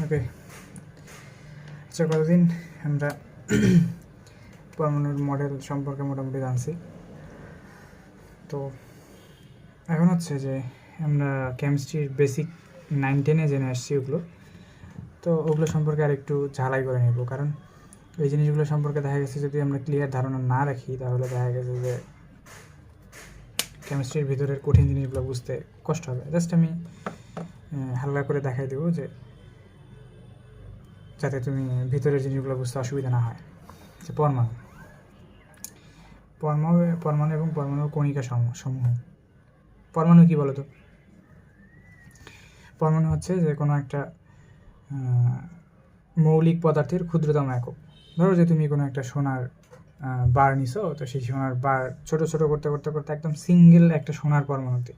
ওকে, আচ্ছা, কতদিন আমরা পরমাণুর মডেল সম্পর্কে মোটামুটি জানছি। তো এখন হচ্ছে যে আমরা কেমিস্ট্রির বেসিক 9-10-এ জেনে আসছি ওগুলো, তো ওগুলো সম্পর্কে আর একটু ঝালাই করে নেব। কারণ এই জিনিসগুলো সম্পর্কে দেখা গেছে যদি আমরা ক্লিয়ার ধারণা না রাখি তাহলে দেখা গেছে যে কেমিস্ট্রির ভিতরের কঠিন জিনিসগুলো বুঝতে কষ্ট হবে। জাস্ট আমি হালকা করে দেখাই দেবো যে যাতে তুমি ভিতরের জিনিসগুলো বুঝতে অসুবিধা না হয়। যে পরমাণু পরমাণু পরমাণু এবং পরমাণুর কণিকা সমূহ। পরমাণু কী বলো তো? পরমাণু হচ্ছে যে কোনো একটা মৌলিক পদার্থের ক্ষুদ্রতম একক। ধরো যে তুমি কোনো একটা সোনার বার নিছো, তো সেই সোনার বার ছোট ছোট করতে করতে করতে একদম সিঙ্গেল একটা সোনার পরমাণুতে,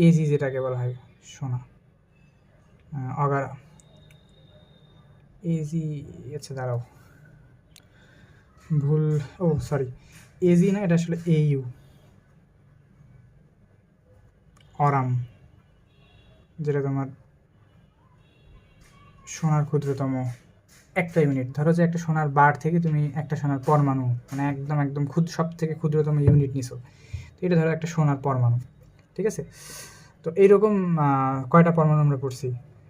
এজি যেটাকে বলা হয় সোনা, অগারা এজি। আচ্ছা দাঁড়াও, ভুল, সরি, এজি না, এটা আসলে এইউ, অরাম, যেটা তোমার সোনার ক্ষুদ্রতম একটা ইউনিট। ধরো যে একটা সোনার বার থেকে তুমি একটা সোনার পরমাণু, মানে একদম একদম সব থেকে ক্ষুদ্রতম ইউনিট নিছো, তো এটা ধরো একটা সোনার পরমাণু, ঠিক আছে? তো এইরকম কয়টা পরমাণু আমরা পড়ছি,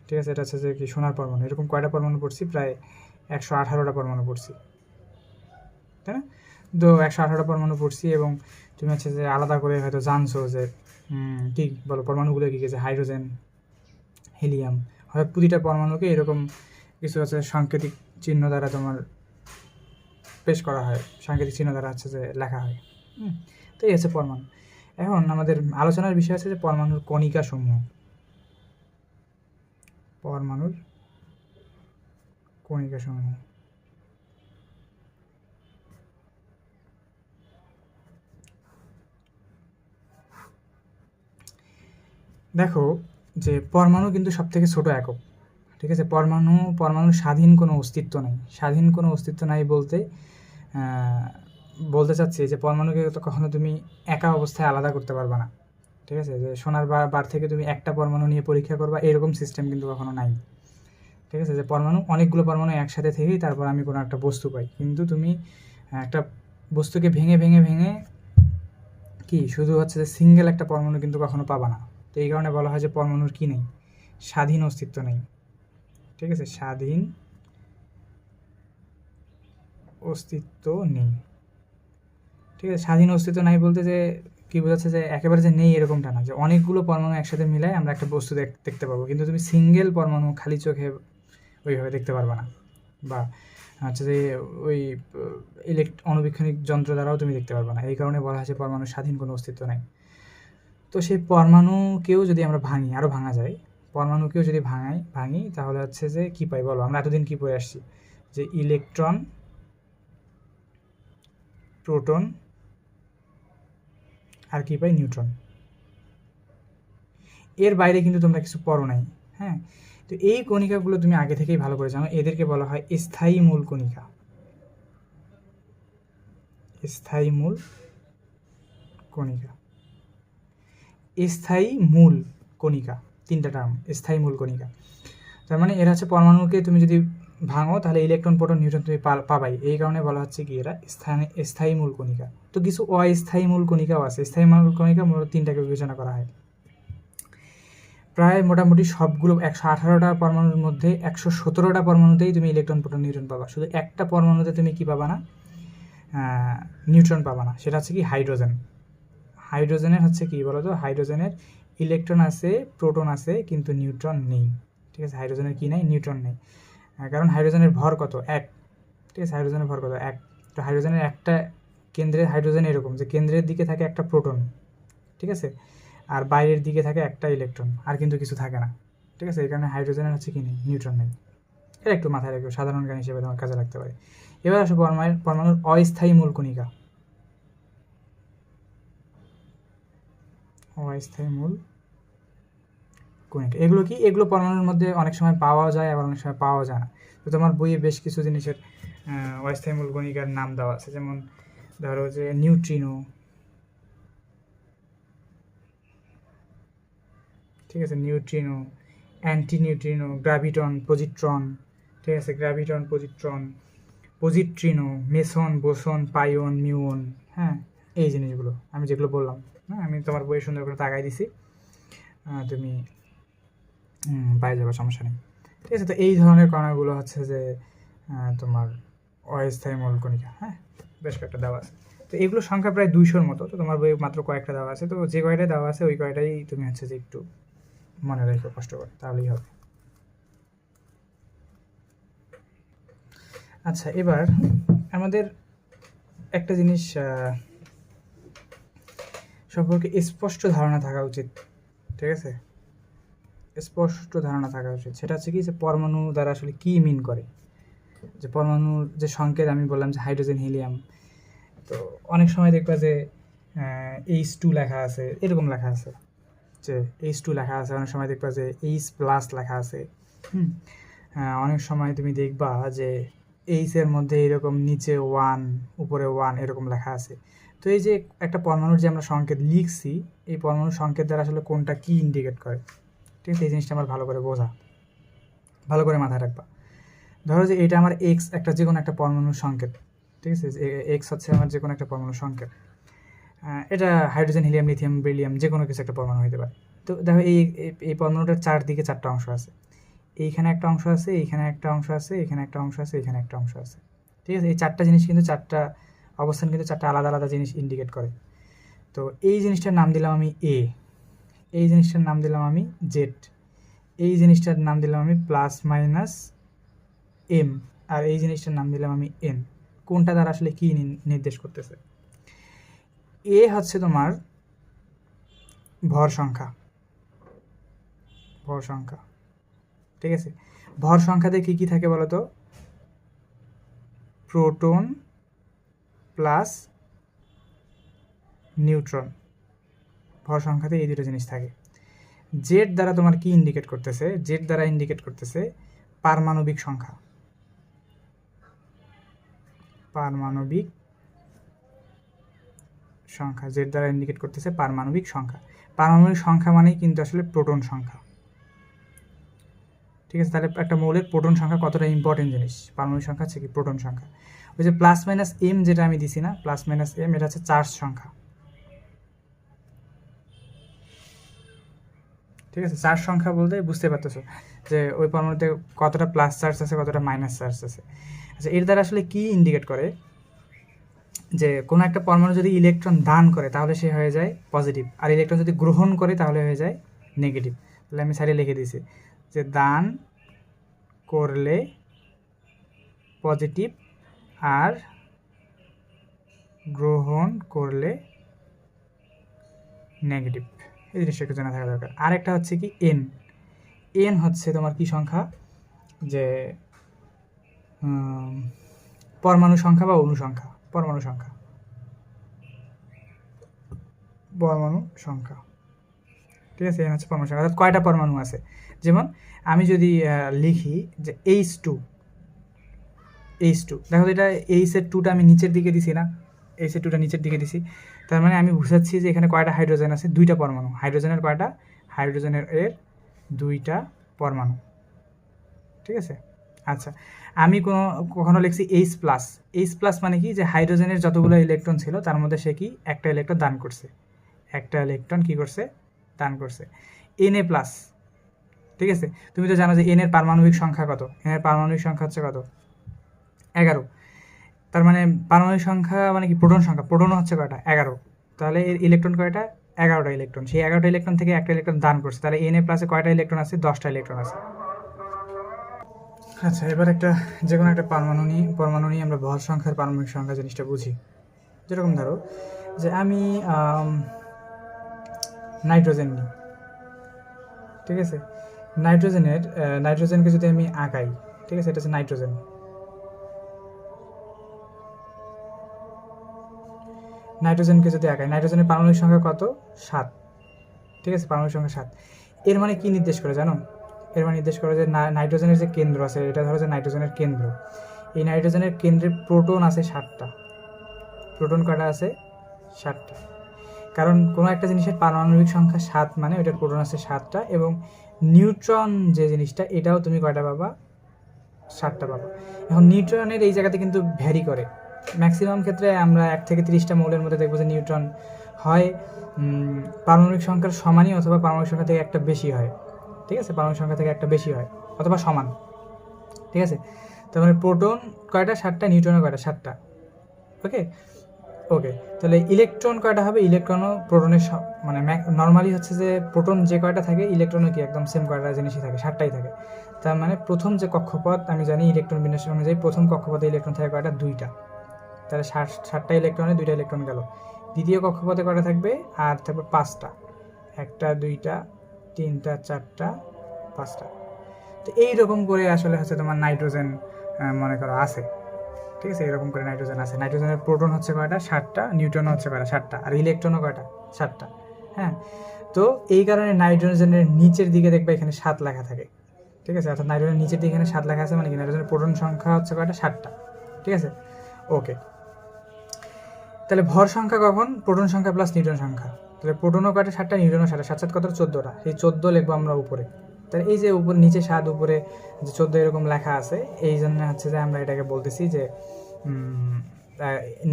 ঠিক আছে? এটা হচ্ছে যে কি সোনার পরমাণু, এরকম কয়টা পরমাণু পড়ছি? প্রায় 118টা পরমাণু পড়ছি, তাই না? তো 118টা পরমাণু পড়ছি, এবং তুমি হচ্ছে যে আলাদা করে হয়তো জানছো যে কী বলো পরমাণুগুলো কী কী, যে হাইড্রোজেন, হিলিয়াম। হয়তো প্রতিটা পরমাণুকে এরকম কিছু আছে সাংকেতিক চিহ্ন দ্বারা তোমার পেশ করা হয়, সাংকেতিক চিহ্ন দ্বারা হচ্ছে যে লেখা হয়। তো এই হচ্ছে পরমাণু। এখন আমাদের আলোচনার বিষয় আছে যে পরমাণুর কণিকা সমূহ। পরমাণুর কণিকা সমূহ। দেখো যে পরমাণু কিন্তু সব থেকে ছোট একক, ঠিক আছে? পরমাণুর স্বাধীন কোনো অস্তিত্ব নেই। স্বাধীন কোনো অস্তিত্ব নাই বলতে বলতে চাচ্ছি যে পরমাণুকে তো কখনো তুমি একা অবস্থায় আলাদা করতে পারবে না, ঠিক আছে? যে সোনার বার থেকে তুমি একটা পরমাণু নিয়ে পরীক্ষা করবা, এরকম সিস্টেম কিন্তু কখনো নাই, ঠিক আছে? যে পরমাণু, অনেকগুলো পরমাণু একসাথে থেকেই তারপর আমি কোনো একটা বস্তু পাই, কিন্তু তুমি একটা বস্তুকে ভেঙে ভেঙে ভেঙে কি শুধু হচ্ছে যে সিঙ্গেল একটা পরমাণু কিন্তু কখনো পাবা না। তো এই কারণে বলা হয় যে পরমাণুর কি নেই, স্বাধীন অস্তিত্ব নেই, ঠিক আছে? স্বাধীন অস্তিত্ব নেই, ঠিক আছে? স্বাধীন অস্তিত্ব নাই বলতে যে কী বোঝাচ্ছে, যে একেবারে যে নেই এরকমটা না, যে অনেকগুলো পরমাণু একসাথে মিলাই আমরা একটা বস্তু দেখতে পাবো, কিন্তু তুমি সিঙ্গেল পরমাণু খালি চোখে ওইভাবে দেখতে পারবে না, বা হচ্ছে যে ওই অণুবীক্ষণিক যন্ত্র দ্বারাও তুমি দেখতে পারবে না। এই কারণে বলা হয়েছে পরমাণুর স্বাধীন কোনো অস্তিত্ব নাই। তো সেই পরমাণুকেও যদি আমরা ভাঙি, আরও ভাঙা যায়, পরমাণুকেও যদি ভাঙি তাহলে হচ্ছে যে কী পাই বলো? আমরা এতদিন কী পড়ে আসছি? যে ইলেকট্রন, প্রোটন, আর কী পাই? নিউট্রন। এর বাইরে কিন্তু তোমরা কিছু পড়ো নাই, হ্যাঁ? তো এই কণিকাগুলো তুমি আগে থেকেই ভালো করে জানো, এদেরকে বলা হয় স্থায়ী মূল কণিকা। স্থায়ী মূল কণিকা, স্থায়ী মূল কণিকা, তিনটা টার্ম, স্থায়ী মূল কণিকা। তার মানে এরা হচ্ছে পরমাণুকে তুমি যদি ভাঙো তাহলে ইলেকট্রন, প্রোটন, নিউট্রন তুমি পাবাই। এই কারণে বলা হচ্ছে কি এরা স্থায়ী মূল কণিকা। তো কিছু অস্থায়ী মূল কণিকাও আছে। স্থায়ী মূল কণিকা মূলত তিনটাকে বিবেচনা করা হয়। প্রায় মোটামুটি সবগুলো 118টা পরমাণুর মধ্যে 117টা পরমাণুতেই তুমি ইলেকট্রন, প্রোটন, নিউট্রন পাবা। শুধু একটা পরমাণুতে তুমি কি পাবা না? নিউট্রন পাবা না। সেটা হচ্ছে কি হাইড্রোজেন। হাইড্রোজেনের হচ্ছে কি বলো তো? হাইড্রোজেনের ইলেকট্রন আছে, প্রোটন আছে, কিন্তু নিউট্রন নেই, ঠিক আছে? হাইড্রোজেনের কি নেই? নিউট্রন নেই। কারণ হাইড্রোজেনের ভর কত? 1, ঠিক আছে? হাইড্রোজেনের ভর কত? 1। তো হাইড্রোজেনের একটা কেন্দ্রের হাইড্রোজেন এরকম যে কেন্দ্রের দিকে থাকে একটা প্রোটন, ঠিক আছে? আর বাইরের দিকে থাকে একটা ইলেকট্রন, আর কিন্তু কিছু থাকে না, ঠিক আছে? এই কারণে হাইড্রোজেনের হচ্ছে কি নেই? নিউট্রন নেই। এটা একটু মাথায় রাখবে, সাধারণ জ্ঞান হিসেবে তোমার কাজে লাগতে পারে। এবার আসো পরমাণুর অস্থায়ী মূল কণিকা। অস্থায়ী মূল কণিকা এগুলো কি? এগুলো পরমাণুর মধ্যে অনেক সময় পাওয়া যায়, আবার অনেক সময় পাওয়া যায় না। তো তোমার বইয়ে বেশ কিছু জিনিসের অস্থায়ী মূল কণিকার নাম দেওয়া আছে, যেমন ধরো যে নিউট্রিনো, ঠিক আছে, neutrino, anti neutrino, graviton, positron, ঠিক আছে, graviton, positron, পজিট্রিনো, Mason, boson, পাইওন, muon, হ্যাঁ, এই জিনিসগুলো আমি যেগুলো বললাম, হ্যাঁ, আমি তোমার বইয়ে সুন্দর করে তাকাই দিছি, তুমি পাই যাবে, সমস্যা নেই। ঠিক আছে, তো এই ধরনের কণাগুলো হচ্ছে যে তোমার অস্থায়ী মৌল কণিকা, হ্যাঁ, বেশ কয়েকটা দেওয়া আছে। তো এগুলো সংখ্যা প্রায় 200-র মতো। তো তোমার বইয়ে মাত্র কয়েকটা দেওয়া আছে, তো যে কয়টাই দেওয়া আছে ওই কয়টাই তুমি হচ্ছে যে একটু মনে রেখো কষ্ট করে, তাহলেই হবে। আচ্ছা, এবার আমাদের একটা জিনিস সম্পর্কে স্পষ্ট ধারণা থাকা উচিত, ঠিক আছে, স্পষ্ট ধারণা থাকা উচিত। সেটা হচ্ছে কি, যে পরমাণু দ্বারা আসলে কি মিন করে। যে পরমাণুর যে সংকেত আমি বললাম যে হাইড্রোজেন, হিলিয়াম, তো অনেক সময় দেখবা যে H2 লেখা আছে, এরকম লেখা আছে, যে H2 লেখা আছে, অনেক সময় দেখবা যে H+ লেখা আছে। অনেক সময় তুমি দেখবা যে H এর মধ্যে এরকম নিচে 1, উপরে 1 এরকম লেখা আছে। তো এই যে একটা পরমাণুর যে আমরা সংকেত লিখছি, এই পরমাণুর সংকেত দ্বারা আসলে কোনটা কি ইন্ডিকেট করে, ঠিক আছে, এই জিনিসটা আমার ভালো করে বোঝা, ভালো করে মাথায় রাখবা। ধরো যে এটা আমার এক্স, একটা যে কোনো একটা পরমাণুর সংকেত, ঠিক আছে, এক্স হচ্ছে আমার যে কোনো একটা পরমাণুর সংকেত। এটা হাইড্রোজেন, হিলিয়াম, লিথিয়াম, বেরিলিয়াম, যে কোনো কিছু একটা পরমাণু হতে পারে। তো দেখো এই পরমাণুটার চারদিকে 4টা অংশ আছে, এইখানে একটা অংশ আছে, এইখানে একটা অংশ আছে, এখানে একটা অংশ আছে, এখানে একটা অংশ আছে, ঠিক আছে। এই 4টা জিনিস কিন্তু 4টা অবস্থান কিন্তু 4টা আলাদা আলাদা জিনিস ইন্ডিকেট করে। তো এই জিনিসটার নাম দিলাম আমি এ, এই জিনিসটার নাম দিলাম আমি জেড, এই জিনিসটার নাম দিলাম আমি +- M, আর এই জিনিসটার নাম দিলাম আমি N। কোনটা দ্বারা আসলে কি নির্দেশ করতেছে? এ হচ্ছে তোমার ভর সংখ্যা, ভর সংখ্যা, ঠিক আছে। ভর সংখ্যাতে কি কি থাকে বলো তো? প্রোটন প্লাস নিউট্রন, ভর সংখ্যাতে এই দুটো জিনিস থাকে। জেড দ্বারা তোমার কি ইন্ডিকেট করতেছে? জেড দ্বারা ইন্ডিকেট করতেছে পারমাণবিক সংখ্যা, পারমাণবিক সংখ্যা, জেড দ্বারা ইন্ডিকেট করতেছে পারমাণবিক সংখ্যা। পারমাণবিক সংখ্যা মানেই কিন্তু আসলে প্রোটন সংখ্যা, ঠিক আছে। তাহলে একটা মৌলের প্রোটন সংখ্যা কতটা ইম্পর্টেন্ট জিনিস, পারমাণবিক সংখ্যা হচ্ছে কি প্রোটন সংখ্যা। ওই যে +- M যেটা আমি দিছি না, +- M, এটা হচ্ছে চার্জ সংখ্যা, ঠিক আছে। চার্জ সংখ্যা বলতে বুঝতে পারতেছো যে ওই পরমাণুতে কতটা প্লাস চার্জ আছে, কতটা মাইনাস চার্জ আছে। আচ্ছা, এর দ্বারা আসলে কি ইন্ডিকেট করে? যে কোনো একটা পরমাণু যদি ইলেকট্রন দান করে তাহলে সে হয়ে যায় পজিটিভ, আর ইলেকট্রন যদি গ্রহণ করে তাহলে হয়ে যায় নেগেটিভ। তাহলে আমি সাইডে লিখে দিয়েছি যে দান করলে পজিটিভ আর গ্রহণ করলে নেগেটিভ, এই জিনিসটা একটু জানা থাকা দরকার। আরেকটা হচ্ছে কি এন, এন হচ্ছে তোমার কি সংখ্যা, যে পরমাণু সংখ্যা বা অণু সংখ্যা, পরমাণু সংখ্যা, পরমাণু সংখ্যা, ঠিক আছে। এন হচ্ছে পরমাণু সংখ্যা, অর্থাৎ কয়টা পরমাণু আছে। যেমন আমি যদি লিখি যে H2, দেখো তো, এটা H-এর 2টা আমি নিচের দিকে দিছি না, H-এর 2টা নিচের দিকে দিছি, তার মানে আমি বুঝাচ্ছি যে এখানে কয়টা হাইড্রোজেন আছে, 2টা পরমাণু। হাইড্রোজেনের কয়টা? হাইড্রোজেনের 2টা পরমাণু, ঠিক আছে। আচ্ছা, আমি কখনো লিখছি H+, মানে কি, যে হাইড্রোজেনের যতগুলো ইলেকট্রন ছিল তার মধ্যে সে কি একটা ইলেকট্রন দান করছে, একটা ইলেকট্রন কি করছে, দান করছে। Na+, ঠিক আছে। তুমি তো জানো যে N এর পারমাণবিক সংখ্যা কত, N এর পারমাণবিক সংখ্যা হচ্ছে কত, 11। তার মানে পারমাণবিক সংখ্যা মানে কি, প্রোটন সংখ্যা, প্রোটন হচ্ছে কয়টা, 11। তাহলে এর ইলেকট্রন কয়টা, 11টা ইলেকট্রন। সেই 11টা ইলেকট্রন থেকে একটা ইলেকট্রন দান করছে, তাহলে Na+ কয়টা ইলেকট্রন আছে, 10টা ইলেকট্রন আছে। আচ্ছা, এবার একটা যে কোনো একটা পরমাণু নিয়ে আমরা ভর সংখ্যার পারমাণবিক সংখ্যা জিনিসটা বুঝি। যেরকম ধরো যে আমি নাইট্রোজেন নিই, ঠিক আছে। নাইট্রোজেনকে যদি আমি আঁকাই, ঠিক আছে, এটা হচ্ছে নাইট্রোজেন। নাইট্রোজেনকে যদি আঁকাই, নাইট্রোজেনের পারমাণবিক সংখ্যা কত, 7, ঠিক আছে, পারমাণবিক সংখ্যা 7। এর মানে কি নির্দেশ করে জানো? এর মানে নির্দেশ করে যে নাইট্রোজেনের যে কেন্দ্র আছে, এটা ধরো যে নাইট্রোজেনের কেন্দ্র, এই নাইট্রোজেনের কেন্দ্রে প্রোটন আছে 7টা। প্রোটন কয়টা আছে, 7টা। কারণ কোনো একটা জিনিসের পারমাণবিক সংখ্যা 7 মানে ওইটার প্রোটন আছে 7টা, এবং নিউট্রন যে জিনিসটা এটাও তুমি কয়টা পাবা? 7টা পাবা। এখন নিউট্রনের এই জায়গাতে কিন্তু ভ্যারি করে। ম্যাক্সিমাম ক্ষেত্রে আমরা 1 থেকে 30টা মৌলের মধ্যে দেখবো যে নিউট্রন হয় পারমাণবিক সংখ্যার সমানই অথবা পারমাণবিক সংখ্যা থেকে একটা বেশি হয়। ঠিক আছে, পারমাণবিক সংখ্যা থেকে একটা বেশি হয় অথবা সমান। ঠিক আছে, তার মানে প্রোটন কয়টা? 7টা, নিউট্রনের কয়টা? 7টা। ওকে ওকে, তাহলে ইলেকট্রন কয়টা হবে? ইলেকট্রনও প্রোটনের মানে নর্মালি হচ্ছে যে প্রোটন যে কয়টা থাকে ইলেকট্রনও কি একদম সেম কয়টা জিনিসই থাকে, 7টাই থাকে। তার মানে প্রথম যে কক্ষপথ আমি জানি ইলেকট্রন বিন্যাস অনুযায়ী প্রথম কক্ষপথে ইলেকট্রন থাকে কয়টা? 2টা। তাহলে 7টা ইলেকট্রনে 2টা ইলেকট্রন গেল। দ্বিতীয় কক্ষপথে কয়টা থাকবে? আর থাকবে 5টা। 1টা 2টা 3টা 4টা 5টা। তো এইরকম করে আসলে হচ্ছে তোমার নাইট্রোজেন মনে করো আছে। ঠিক আছে, এরকম করে নাইট্রোজেন আছে। নাইট্রোজেনের প্রোটন হচ্ছে কয়টা? 7টা, নিউট্রন হচ্ছে কয়টা? 7টা, আর ইলেকট্রনও কয়টা? 7টা। হ্যাঁ, তো এই কারণে নাইট্রোজেনের নিচের দিকে দেখবে এখানে 7 লেখা থাকে। ঠিক আছে, অর্থাৎ নাইট্রোজেনের নিচের দিকে এখানে 7 লেখা আছে, মানে কি নাইট্রোজেনের প্রোটন সংখ্যা হচ্ছে কয়টা? 7টা। ঠিক আছে, ওকে। তাহলে ভর সংখ্যা কখন? প্রোটন সংখ্যা প্লাস নিউট্রন সংখ্যা। তাহলে প্রোটনও কয়টা? 7টা, নিউট্রনও 7টা। 7 কত? 14টা। সেই 14 লিখবো আমরা উপরে। তাহলে এই যে উপর নিচে 7 উপরে যে 14 এরকম লেখা আছে, এই জন্য হচ্ছে যে আমরা এটাকে বলতেছি যে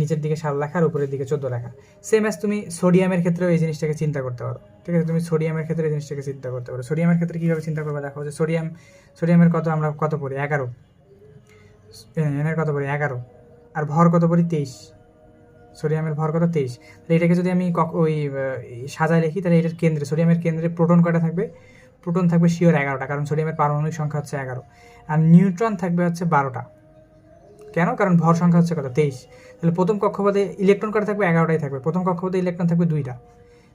নিচের দিকে 7 লেখা আর উপরের দিকে 14 লেখা। সেম অ্যাজ তুমি সোডিয়ামের ক্ষেত্রেও এই জিনিসটাকে চিন্তা করতে পারো। ঠিক আছে, তুমি সোডিয়ামের ক্ষেত্রে এই জিনিসটাকে চিন্তা করতে পারো। সোডিয়ামের ক্ষেত্রে কীভাবে চিন্তা করবে দেখো, যে সোডিয়ামের কত আমরা কত পড়ি? 11। এনের কত পড়ি? 11। আর ভর কত পড়ি? 23। সোডিয়ামের ভর কত? 23। তাহলে এটাকে যদি আমি ওই সাজায় লিখি, তাহলে এটার কেন্দ্রে, সোডিয়ামের কেন্দ্রে প্রোটন কয়টা থাকবে? প্রোটন থাকবে শিওর 11টা, কারণ সোডিয়ামের পারমাণবিক সংখ্যা হচ্ছে 11। আর নিউট্রন থাকবে হচ্ছে 12টা। কেন? কারণ ভর সংখ্যা হচ্ছে কত? 23। তাহলে প্রথম কক্ষপথে ইলেকট্রন কয়টা থাকবে? 11টাই থাকবে। প্রথম কক্ষপথে ইলেকট্রন থাকবে 2টা।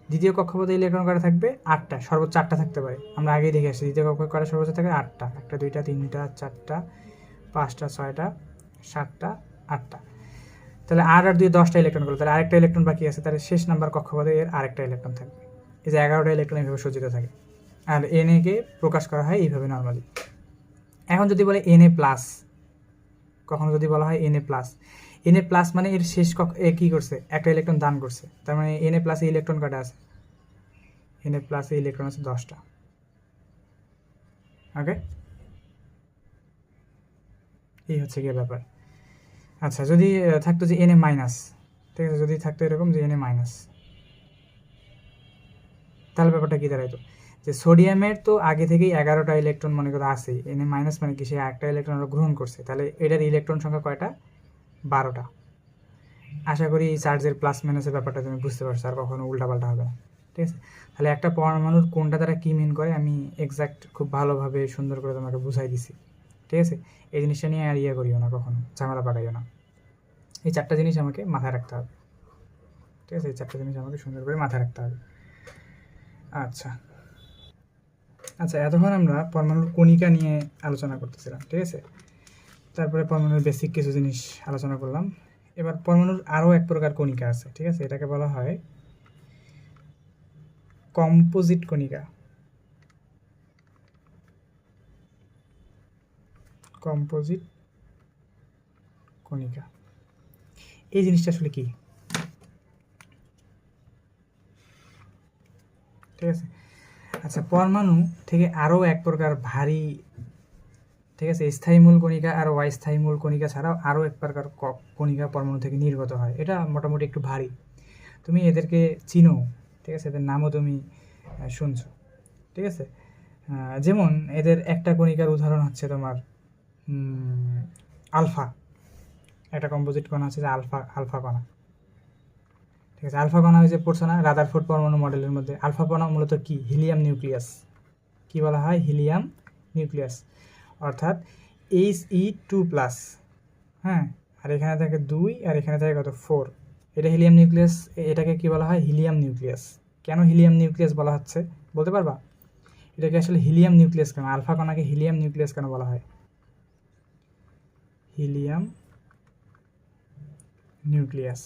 দ্বিতীয় কক্ষপথে ইলেকট্রন কয়টা থাকবে? 8টা, সর্বোচ্চ 8টা থাকতে পারে। আমরা আগেই দেখে আসছি দ্বিতীয় কক্ষপথে কয়টা সর্বোচ্চ থাকে? 8টা। 1টা 2টা 3টা 4টা 5টা 6টা 7টা 8টা। তাহলে 8 আর 2 10টা ইলেকট্রন করলো, তাহলে আরেকটা ইলেকট্রন বাকি আছে। তাহলে শেষ নাম্বার কক্ষপথে এর আরেকটা ইলেকট্রন থাকবে। এই যে 11টা ইলেকট্রন এইভাবে সজ্জিত থাকে। আর এন কে প্রকাশ করা হয় এইভাবে নর্মালি। এখন যদি বলে Na প্লাস, কখনো যদি বলা হয় Na প্লাস মানে এর শেষ এ কী করছে? একটা ইলেকট্রন দান করছে। তার মানে Na প্লাসে ইলেকট্রন কয়টা আছে? Na প্লাসে ইলেকট্রন আছে 10টা। ওকে, এই হচ্ছে গিয়ে ব্যাপার। আচ্ছা, যদি থাকতো যে Na মাইনাস, ঠিক আছে, যদি থাকতো এরকম যে Na মাইনাস, তাহলে ব্যাপারটা কী দাঁড়াইতো? যে সোডিয়ামের তো আগে থেকেই 11টা ইলেকট্রন মনে করো আছেই। Na মাইনাস মানে কি? সে একটা ইলেকট্রন গ্রহণ করছে। তাহলে এটার ইলেকট্রন সংখ্যা কয়টা? 12টা। আশা করি এই চার্জের প্লাস মাইনাসের ব্যাপারটা তুমি বুঝতে পারছো, আর কখনো উল্টাপাল্টা হবে না। ঠিক আছে, তাহলে একটা পরমাণুর কোনটা দ্বারা কী মিন করে আমি এক্স্যাক্ট খুব ভালোভাবে সুন্দর করে তোমাকে বুঝাই দিছি। ঠিক আছে, এই জিনিসটা নিয়ে আর করিও না, কখনো ঝামেলা পাকাইও না। এই 4টা জিনিস আমাকে মাথায় রাখতে হবে। ঠিক আছে, এই 4টা জিনিস আমাকে সুন্দর করে মাথায় রাখতে হবে। আচ্ছা আচ্ছা, এতক্ষণ আমরা পরমাণুর কণিকা নিয়ে আলোচনা করতেছিলাম। ঠিক আছে, তারপরে পরমাণুর বেসিক কিছু জিনিস আলোচনা করলাম। এবার পরমাণুর আরও এক প্রকার কণিকা আছে। ঠিক আছে, এটাকে বলা হয় কম্পোজিট কণিকা। কম্পোজিট কণিকা, এই জিনিসটা আসলে কি? ঠিক আছে, আচ্ছা, পরমাণু থেকে আরও এক প্রকার ভারী, ঠিক আছে, স্থায়ী মূল কণিকা আর অস্থায়ী মূল কণিকা ছাড়াও আরও এক প্রকার কণিকা পরমাণু থেকে নির্গত হয়। এটা মোটামুটি একটু ভারী, তুমি এদেরকে চিনো। ঠিক আছে, এদের নামও তুমি শুনছো। ঠিক আছে, যেমন এদের একটা কণিকার উদাহরণ হচ্ছে তোমার আলফা। একটা কম্পোজিট কণা আছে যে আলফা কণা। ঠিক আছে, আলফা কণা হয়েছে পড়ছো না রাদারফোর্ড পরমাণু মডেলের মধ্যে? আলফা কণা মূলত কি? Helium nucleus. কি বলা হয়? হিলিয়াম নিউক্লিয়াস, অর্থাৎ He2+। হ্যাঁ, আর এখানে থাকে 2 আর এখানে থাকে কত? 4। এটা হিলিয়াম নিউক্লিয়াস। এটাকে কি বলা হয়? Helium nucleus. কেন হিলিয়াম নিউক্লিয়াস বলা হচ্ছে বলতে পারবা? এটাকে আসলে হিলিয়াম নিউক্লিয়াস কেন, আলফা কণাকে হিলিয়াম নিউক্লিয়াস কেন বলা হয়? হিলিয়াম নিউক্লিয়াস,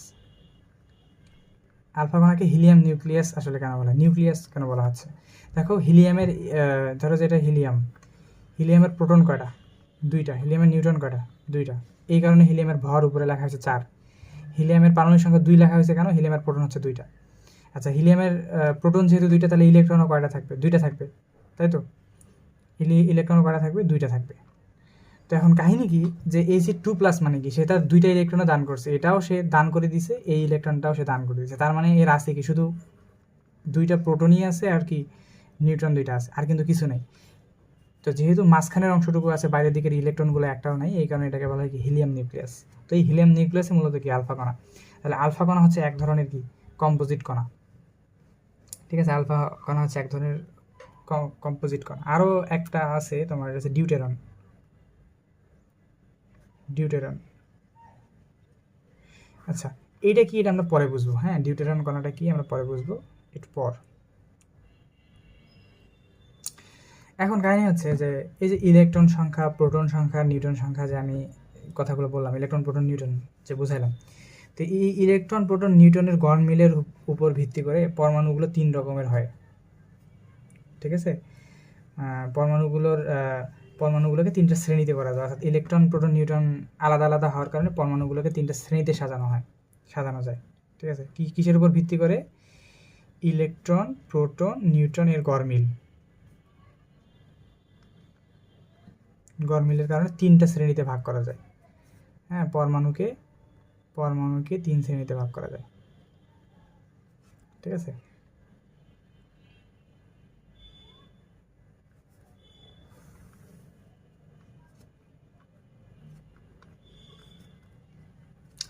আলফা কণাকে হিলিয়াম নিউক্লিয়াস আসলে কেন বলা হয়? নিউক্লিয়াস কেন বলা হচ্ছে? দেখো, হিলিয়ামের ধরো যেটা হিলিয়ামের প্রোটন কয়টা? 2টা। হিলিয়ামের নিউট্রন কয়টা? 2টা। এই কারণে হিলিয়ামের ভর উপরে লেখা হয়েছে 4। হিলিয়ামের পারমাণবিক সংখ্যা 2 লেখা হয়েছে কেন? হিলিয়ামের প্রোটন হচ্ছে 2টা। আচ্ছা, হিলিয়ামের প্রোটন যেহেতু দুইটা, তাহলে ইলেকট্রনও কয়টা থাকবে? দুইটা থাকবে, তাই তো? ইলেকট্রনও কয়টা থাকবে? দুইটা থাকবে। তো এখন কাহিনী কি, যে Ag2+ মানে কি, সে তার দুইটা ইলেকট্রনও দান করছে, এটাও সে দান করে দিছে, এই ইলেকট্রনটাও সে দান করে দিছে। তার মানে এর আছে কি, শুধু দুইটা প্রোটনই আছে আর কি নিউট্রন দুইটা আছে, আর কিন্তু কিছু নেই। তো যেহেতু মাঝখানের অংশটুকু আছে, বাইরের দিকের ইলেকট্রনগুলো একটাও নাই, এই কারণে এটাকে বলা হয় কি হিলিয়াম নিউক্লিয়াস। তো এই হিলিয়াম নিউক্লিয়াসে মূলত কি আলফা কণা। তাহলে আলফা কণা হচ্ছে এক ধরনের কি কম্পোজিট কণা, ঠিক আছে? আলফা কণা হচ্ছে এক ধরনের কম্পোজিট কণা। আরও একটা আছে তোমার, এটা হচ্ছে ডিউটেরন। আচ্ছা, এইটা কি, এটা আমরা পরে বুঝবো। হ্যাঁ, ডিউটেরন কণাটা কি আমরা পরে বুঝবো একটু পর। এখন কাহিনী হচ্ছে যে এই যে ইলেকট্রন সংখ্যা, প্রোটন সংখ্যা, নিউট্রন সংখ্যা, যে আমি কথাগুলো বললাম, ইলেকট্রন, প্রোটন, নিউট্রন যে বুঝাইলাম, তো এই ইলেকট্রন, প্রোটন, নিউট্রনের গড়মিলের উপর ভিত্তি করে পরমাণুগুলো তিন রকমের হয়, ঠিক আছে? পরমাণুগুলোকে তিনটা শ্রেণীতে করা যায়, অর্থাৎ ইলেকট্রন, প্রোটন, নিউট্রন আলাদা আলাদা হওয়ার কারণে পরমাণুগুলোকে তিনটা শ্রেণীতে সাজানো যায়, ঠিক আছে? কিসের উপর ভিত্তি করে? ইলেকট্রন, প্রোটন, নিউট্রন এর গড়মিলের কারণে তিনটা শ্রেণীতে ভাগ করা যায়। হ্যাঁ, পরমাণুকে তিন শ্রেণীতে ভাগ করা যায়, ঠিক আছে?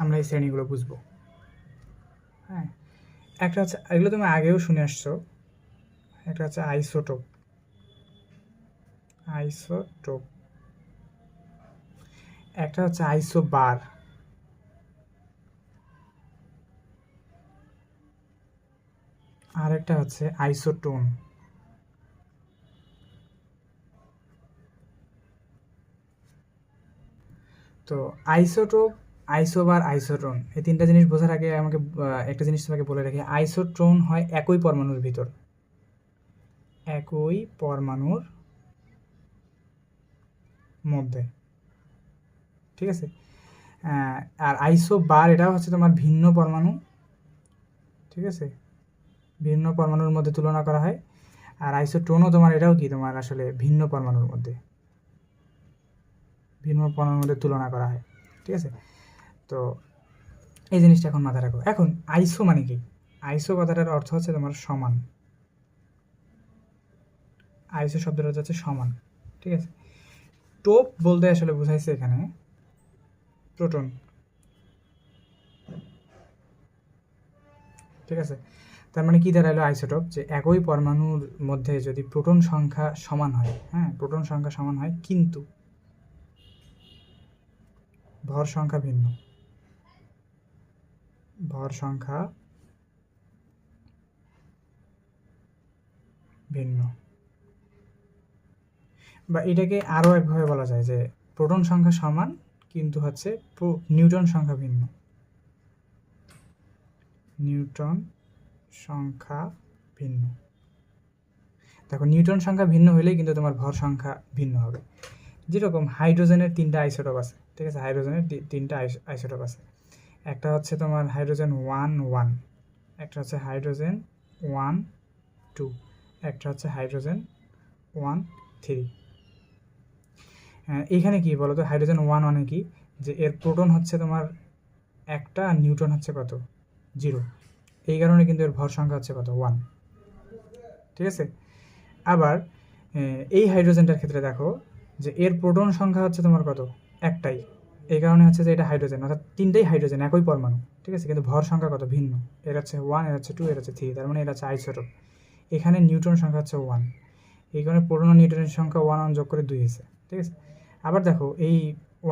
আমরা এই শ্রেণীগুলো বুঝবো। হ্যাঁ, একটা হচ্ছে, এগুলো তুমি আগেও শুনে আসছো, একটা হচ্ছে আইসোটোপ। একটা হচ্ছে আইসোবার। আর একটা হচ্ছে আইসোটোন। তো আইসোটোপ, আইসোবার, আইসোটোন, এই তিনটা জিনিস বোঝার আগে আমাকে একটা জিনিস তোমাকে বলে রাখি। আইসোটোন হয় একই পরমাণুর ভিতর, একই পরমাণুর মধ্যে, ঠিক আছে? আর আইসোবার, এটা হচ্ছে তোমার ভিন্ন পরমাণু, ঠিক আছে? ভিন্ন পরমাণুর মধ্যে তুলনা করা হয়। আর আইসোটোনও তোমার, এটাও কি তোমার আসলে ভিন্ন পরমাণুর মধ্যে তুলনা করা হয়, ঠিক আছে? তো এই জিনিসটা এখন মাথায় রাখো। এখন আইসো মানে কি? আইসো কথাটার অর্থ হচ্ছে তোমার সমান। আইসো শব্দটা হচ্ছে সমান, ঠিক আছে? টোপ বলতে আসলে বোঝাইছে এখানে প্রোটন, ঠিক আছে? তার মানে কি দাঁড়ালো আইসোটোপ? যে একই পরমাণুর মধ্যে যদি প্রোটন সংখ্যা সমান হয়, হ্যাঁ, প্রোটন সংখ্যা সমান হয়, কিন্তু ভর সংখ্যা ভিন্ন, বা এটাকে আরও একভাবে বলা যায় যে প্রোটন সংখ্যা সমান কিন্তু হচ্ছে নিউট্রন সংখ্যা ভিন্ন। দেখো, নিউট্রন সংখ্যা ভিন্ন হলেই কিন্তু তোমার ভর সংখ্যা ভিন্ন হবে। যেরকম হাইড্রোজেনের তিনটা আইসোটোপ আছে, ঠিক আছে? হাইড্রোজেনের তিনটা আইসোটোপ আছে। একটা হচ্ছে তোমার হাইড্রোজেন 1 1, একটা হচ্ছে হাইড্রোজেন 1 2, একটা হচ্ছে হাইড্রোজেন 1 3। এখানে কি বলো তো, হাইড্রোজেন 1 1 কি, যে এর প্রোটন হচ্ছে তোমার একটা, আর নিউট্রন হচ্ছে কত? 0। এই কারণে কিন্তু এর ভর সংখ্যা হচ্ছে কত? 1, ঠিক আছে? আবার এই হাইড্রোজেনটার ক্ষেত্রে দেখো যে এর প্রোটন সংখ্যা হচ্ছে তোমার কত? একটাই। এই কারণে হচ্ছে যে এটা হাইড্রোজেন, অর্থাৎ তিনটাই হাইড্রোজেন, একই পরমাণু, ঠিক আছে? কিন্তু ভর সংখ্যা কত? ভিন্ন। এর হচ্ছে 1, এর হচ্ছে 2, এর হচ্ছে 3, তার মানে এটা হচ্ছে আইসোটোপ। এখানে নিউট্রন সংখ্যা হচ্ছে 1, এই কারণে প্রোটন আর নিউট্রনের সংখ্যা 1 1 যোগ করে 2 হয়েছে, ঠিক আছে? আবার দেখো এই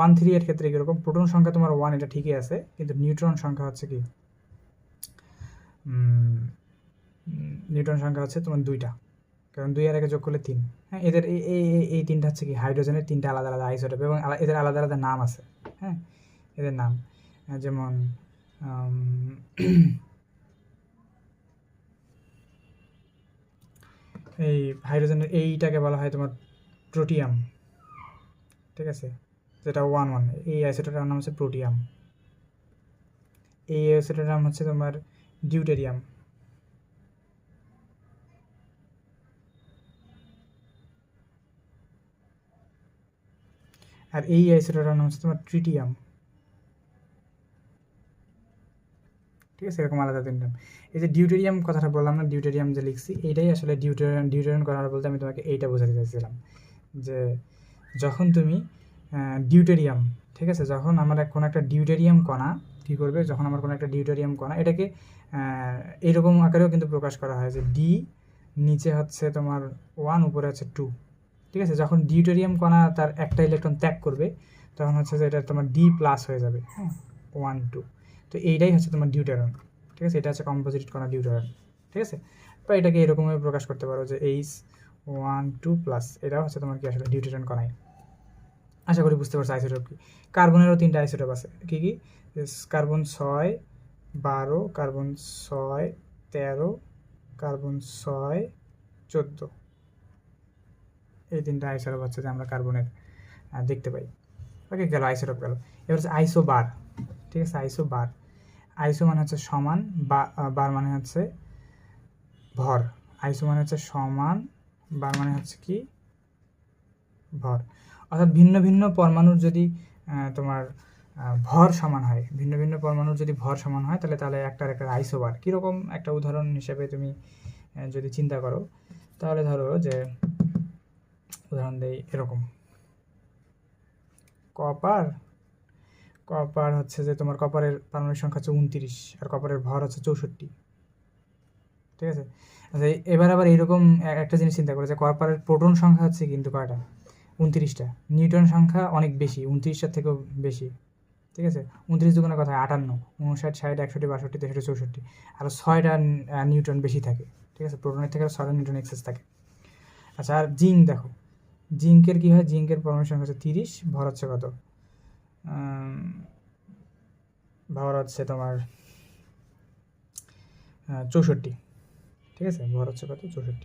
1 3 এর ক্ষেত্রে কীরকম, প্রোটন সংখ্যা তোমার 1, এটা ঠিকই আছে, কিন্তু নিউট্রন সংখ্যা হচ্ছে কি, নিউট্রন সংখ্যা হচ্ছে তোমার 2টা, কারণ 2 আর 1 যোগ করলে 3। হ্যাঁ, এদের এই তিনটা হচ্ছে কি হাইড্রোজেনের তিনটা আলাদা আলাদা আইসোটোপ, এবং এদের আলাদা আলাদা নাম আছে। হ্যাঁ, এদের নাম যেমন এই হাইড্রোজেনের এইটাকে বলা হয় তোমার প্রোটিয়াম, ঠিক আছে? যেটা 1 1, এই আইসোটোপটার নাম হচ্ছে প্রোটিয়াম। এই আইসোটোপটার নাম হচ্ছে তোমার ডিউটেরিয়াম, আর এই আইসোটোপটার নাম হচ্ছে তোমার ট্রিটিয়াম। ঠিক আছে, এরকম আলাদা তিনটা। এই যে ডিউটেরিয়াম কথাটা বললাম না, ডিউটেরিয়াম যে লিখছি এইটাই আসলে ডিউটেরিয়াম করার বলতে আমি তোমাকে এইটা বোঝাতে চাইছিলাম যে যখন তুমি ডিউটেরিয়াম, ঠিক আছে, যখন আমার কোনো একটা ডিউটেরিয়াম কণা কী করবে, যখন আমার কোনো একটা ডিউটেরিয়াম কণা, এটাকে এইরকম আকারেও কিন্তু প্রকাশ করা হয় যে ডি নিচে হচ্ছে তোমার 1 উপরে হচ্ছে 2। ঠিক আছে, যখন ডিউটেরিয়াম কণা তার একটা ইলেকট্রন ত্যাগ করবে তখন হচ্ছে যে এটা তোমার ডি প্লাস হয়ে যাবে, হ্যাঁ, 1 2। তো এইটাই হচ্ছে তোমার ডিউটেরন। ঠিক আছে, এটা হচ্ছে কম্পোজিট কণা ডিউটেরন। ঠিক আছে, বা এটাকে এরকমভাবে প্রকাশ করতে পারো যে H1 2 প্লাস, এটাও হচ্ছে তোমার কি আসলে ডিউটেরন কণাই। আশা করি বুঝতে পারছো আইসোটোপ কি। কার্বনেরও 3টা আইসোটোপ আছে, কি কি? Carbon 6 12, carbon 6 13, carbon 6 14। এই 3টা আইসোটোপ হচ্ছে যে আমরা কার্বনের দেখতে পাই। ওকে, গেল আইসোটোপ গেল। এবার হচ্ছে আইসোবার। ঠিক আছে, আইসোবার। আইসো মানে হচ্ছে সমান, বার মানে হচ্ছে ভর। আইসো মানে হচ্ছে সমান, বার মানে হচ্ছে কি ভর। অর্থাৎ ভিন্ন ভিন্ন পরমাণুর যদি তোমার ভর সমান হয়, ভিন্ন ভিন্ন পরমাণুর যদি ভর সমান হয় তাহলে একটা আইসোবার। কীরকম একটা উদাহরণ হিসেবে তুমি যদি চিন্তা করো তাহলে ধরো যে উদাহরণ দেই এরকম, কপার হচ্ছে যে তোমার কপারের পারমাণবিক সংখ্যা হচ্ছে 29 আর কপারের ভর হচ্ছে 64। ঠিক আছে, আচ্ছা এবার আবার এইরকম একটা জিনিস চিন্তা করো যে কপারের প্রোটন সংখ্যা হচ্ছে কিন্তু কয়টা, 29টা। নিউটন সংখ্যা অনেক বেশি, 29টার থেকেও বেশি। ঠিক আছে, 29 দুগুণের কথা 58, 59 60 61 62 63 64, আর 6টা নিউটন বেশি থাকে। ঠিক আছে, প্রোটনের থেকে 6টা নিউটন এক্সেস থাকে। আচ্ছা, আর জিঙ্ক দেখো, জিঙ্কের কি হয়, জিঙ্কের পারমাণবিক সংখ্যা হচ্ছে 30, ভর হচ্ছে কত, ভর হচ্ছে তোমার 64। ঠিক আছে, ভর হচ্ছে কত, 64।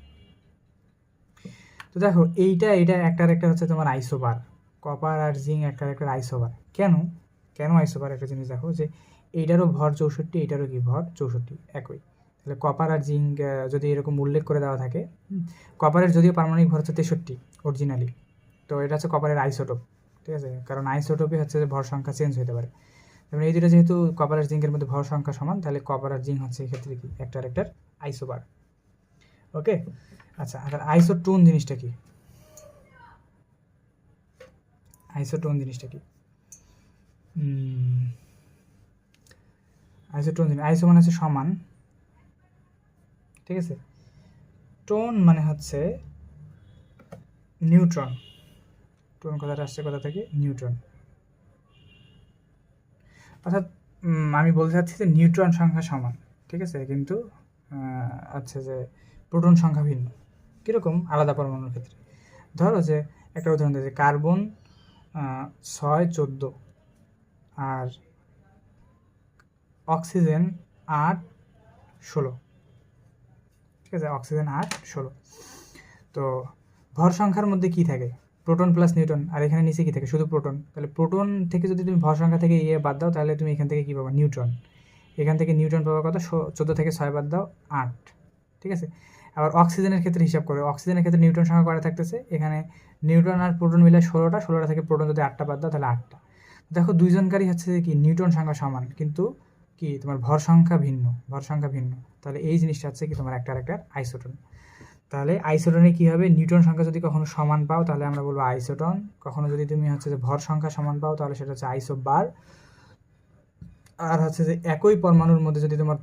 তো দেখো এইটা একটার একটা হচ্ছে তোমার আইসোবার। কপার আর জিঙ্ক একটার আইসোবার। কেন আইসোবার, একটা জিনিস দেখো যে এইটারও ভর 64, এইটারও কি ভর 64, একই। তাহলে কপার আর জিঙ্ক যদি এরকম উল্লেখ করে দেওয়া থাকে, কপারের যদিও পারমাণবিক ভর হচ্ছে 63 অরিজিনালি, তো এটা হচ্ছে কপারের আইসোটোপ। ঠিক আছে, কারণ আইসোটোপে হচ্ছে যে ভর সংখ্যা চেঞ্জ হতে পারে। যেমন এই দুটো যেহেতু কপার আর জিঙ্কের মধ্যে ভর সংখ্যা সমান, তাহলে কপার আর জিঙ্ক হচ্ছে এক্ষেত্রে কি একটার আইসোবার। ওকে, আচ্ছা, আর আইসোটোন জিনিসটা কি, আইসোটোন জিনিসটা কি? আইসোটোন জিনিস, আইসো মানে হচ্ছে সমান, ঠিক আছে, টোন মানে হচ্ছে নিউট্রন। টোন কথাটা আসছে কোথা থেকে, নিউট্রন। অর্থাৎ আমি বলতে চাচ্ছি যে নিউট্রন সংখ্যা সমান, ঠিক আছে, কিন্তু হচ্ছে যে প্রোটন সংখ্যা ভিন্ন। কীরকম, আলাদা পরমাণুর ক্ষেত্রে। ধরো যে একটা উদাহরণ দিয়েছে, কার্বন 6 14 আর অক্সিজেন 8 16। ঠিক আছে, অক্সিজেন 8 16। তো ভর সংখ্যার মধ্যে কি থাকে, প্রোটন প্লাস নিউটন, আর এখানে নিচে কি থাকে, শুধু প্রোটন। তাহলে প্রোটন থেকে যদি তুমি ভর সংখ্যা থেকে বাদ দাও তাহলে তুমি এখান থেকে কী পাবা, নিউট্রন। এখান থেকে নিউটন পাবা কত, 14 থেকে 6 বাদ দাও 8। ঠিক আছে, আবার অক্সিজেনের ক্ষেত্রে হিসাব করে, অক্সিজেনের ক্ষেত্রে নিউটন সংখ্যা করা থাকতেছে, এখানে নিউটন আর প্রোটন মিলে 16টা থেকে প্রোটন যদি 8টা বাদ দাও তাহলে 8টা। দেখো দুইজনকারই হচ্ছে কি নিউটন সংখ্যা সমান, কিন্তু কি তোমার ভর সংখ্যা ভিন্ন, তাহলে এই জিনিসটা হচ্ছে কি তোমার একটা আইসোটোন। তাহলে আইসোটনে কী হবে, নিউটন সংখ্যা যদি কখনো সমান পাও তাহলে আমরা বলবো আইসোটন, কখনো যদি তুমি হচ্ছে যে ভর সংখ্যা সমান পাও তাহলে সেটা হচ্ছে আইসোবার। আর হচ্ছে যে একই পরমাণুর মধ্যে যদি তোমার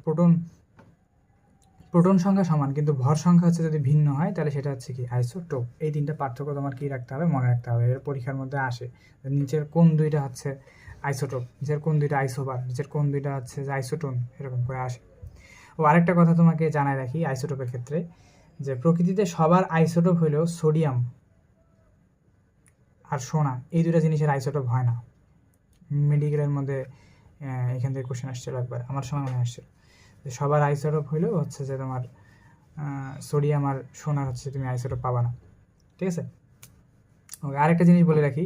প্রোটন সংখ্যা সমান কিন্তু ভর সংখ্যা হচ্ছে যদি ভিন্ন হয় তাহলে সেটা হচ্ছে কি আইসোটোপ। এই 3টা পার্থক্য তোমার কি রাখতে হবে, মনে রাখতে হবে। এর পরীক্ষার মধ্যে আসে নিচের কোন 2টা হচ্ছে আইসোটোপ, নিচের কোন 2টা আইসোবার, নিচের কোন 2টা হচ্ছে যে আইসোটোন, এরকম করে আসে। ও আরেকটা কথা তোমাকে জানায় রাখি আইসোটোপের ক্ষেত্রে, যে প্রকৃতিতে সবার আইসোটোপ হলেও সোডিয়াম আর সোনা এই 2টা জিনিসের আইসোটোপ হয় না। মেডিকেলের মধ্যে এখান থেকে কোশ্চেন আসছিল একবার, আমার সময় মনে আসছিল যে সবার আইসোটোপ হইলেও হচ্ছে যে তোমার সোডিয়াম আর সোনার হচ্ছে তুমি আইসোটোপ পাবা না। ঠিক আছে, ওকে, আরেকটা জিনিস বলে রাখি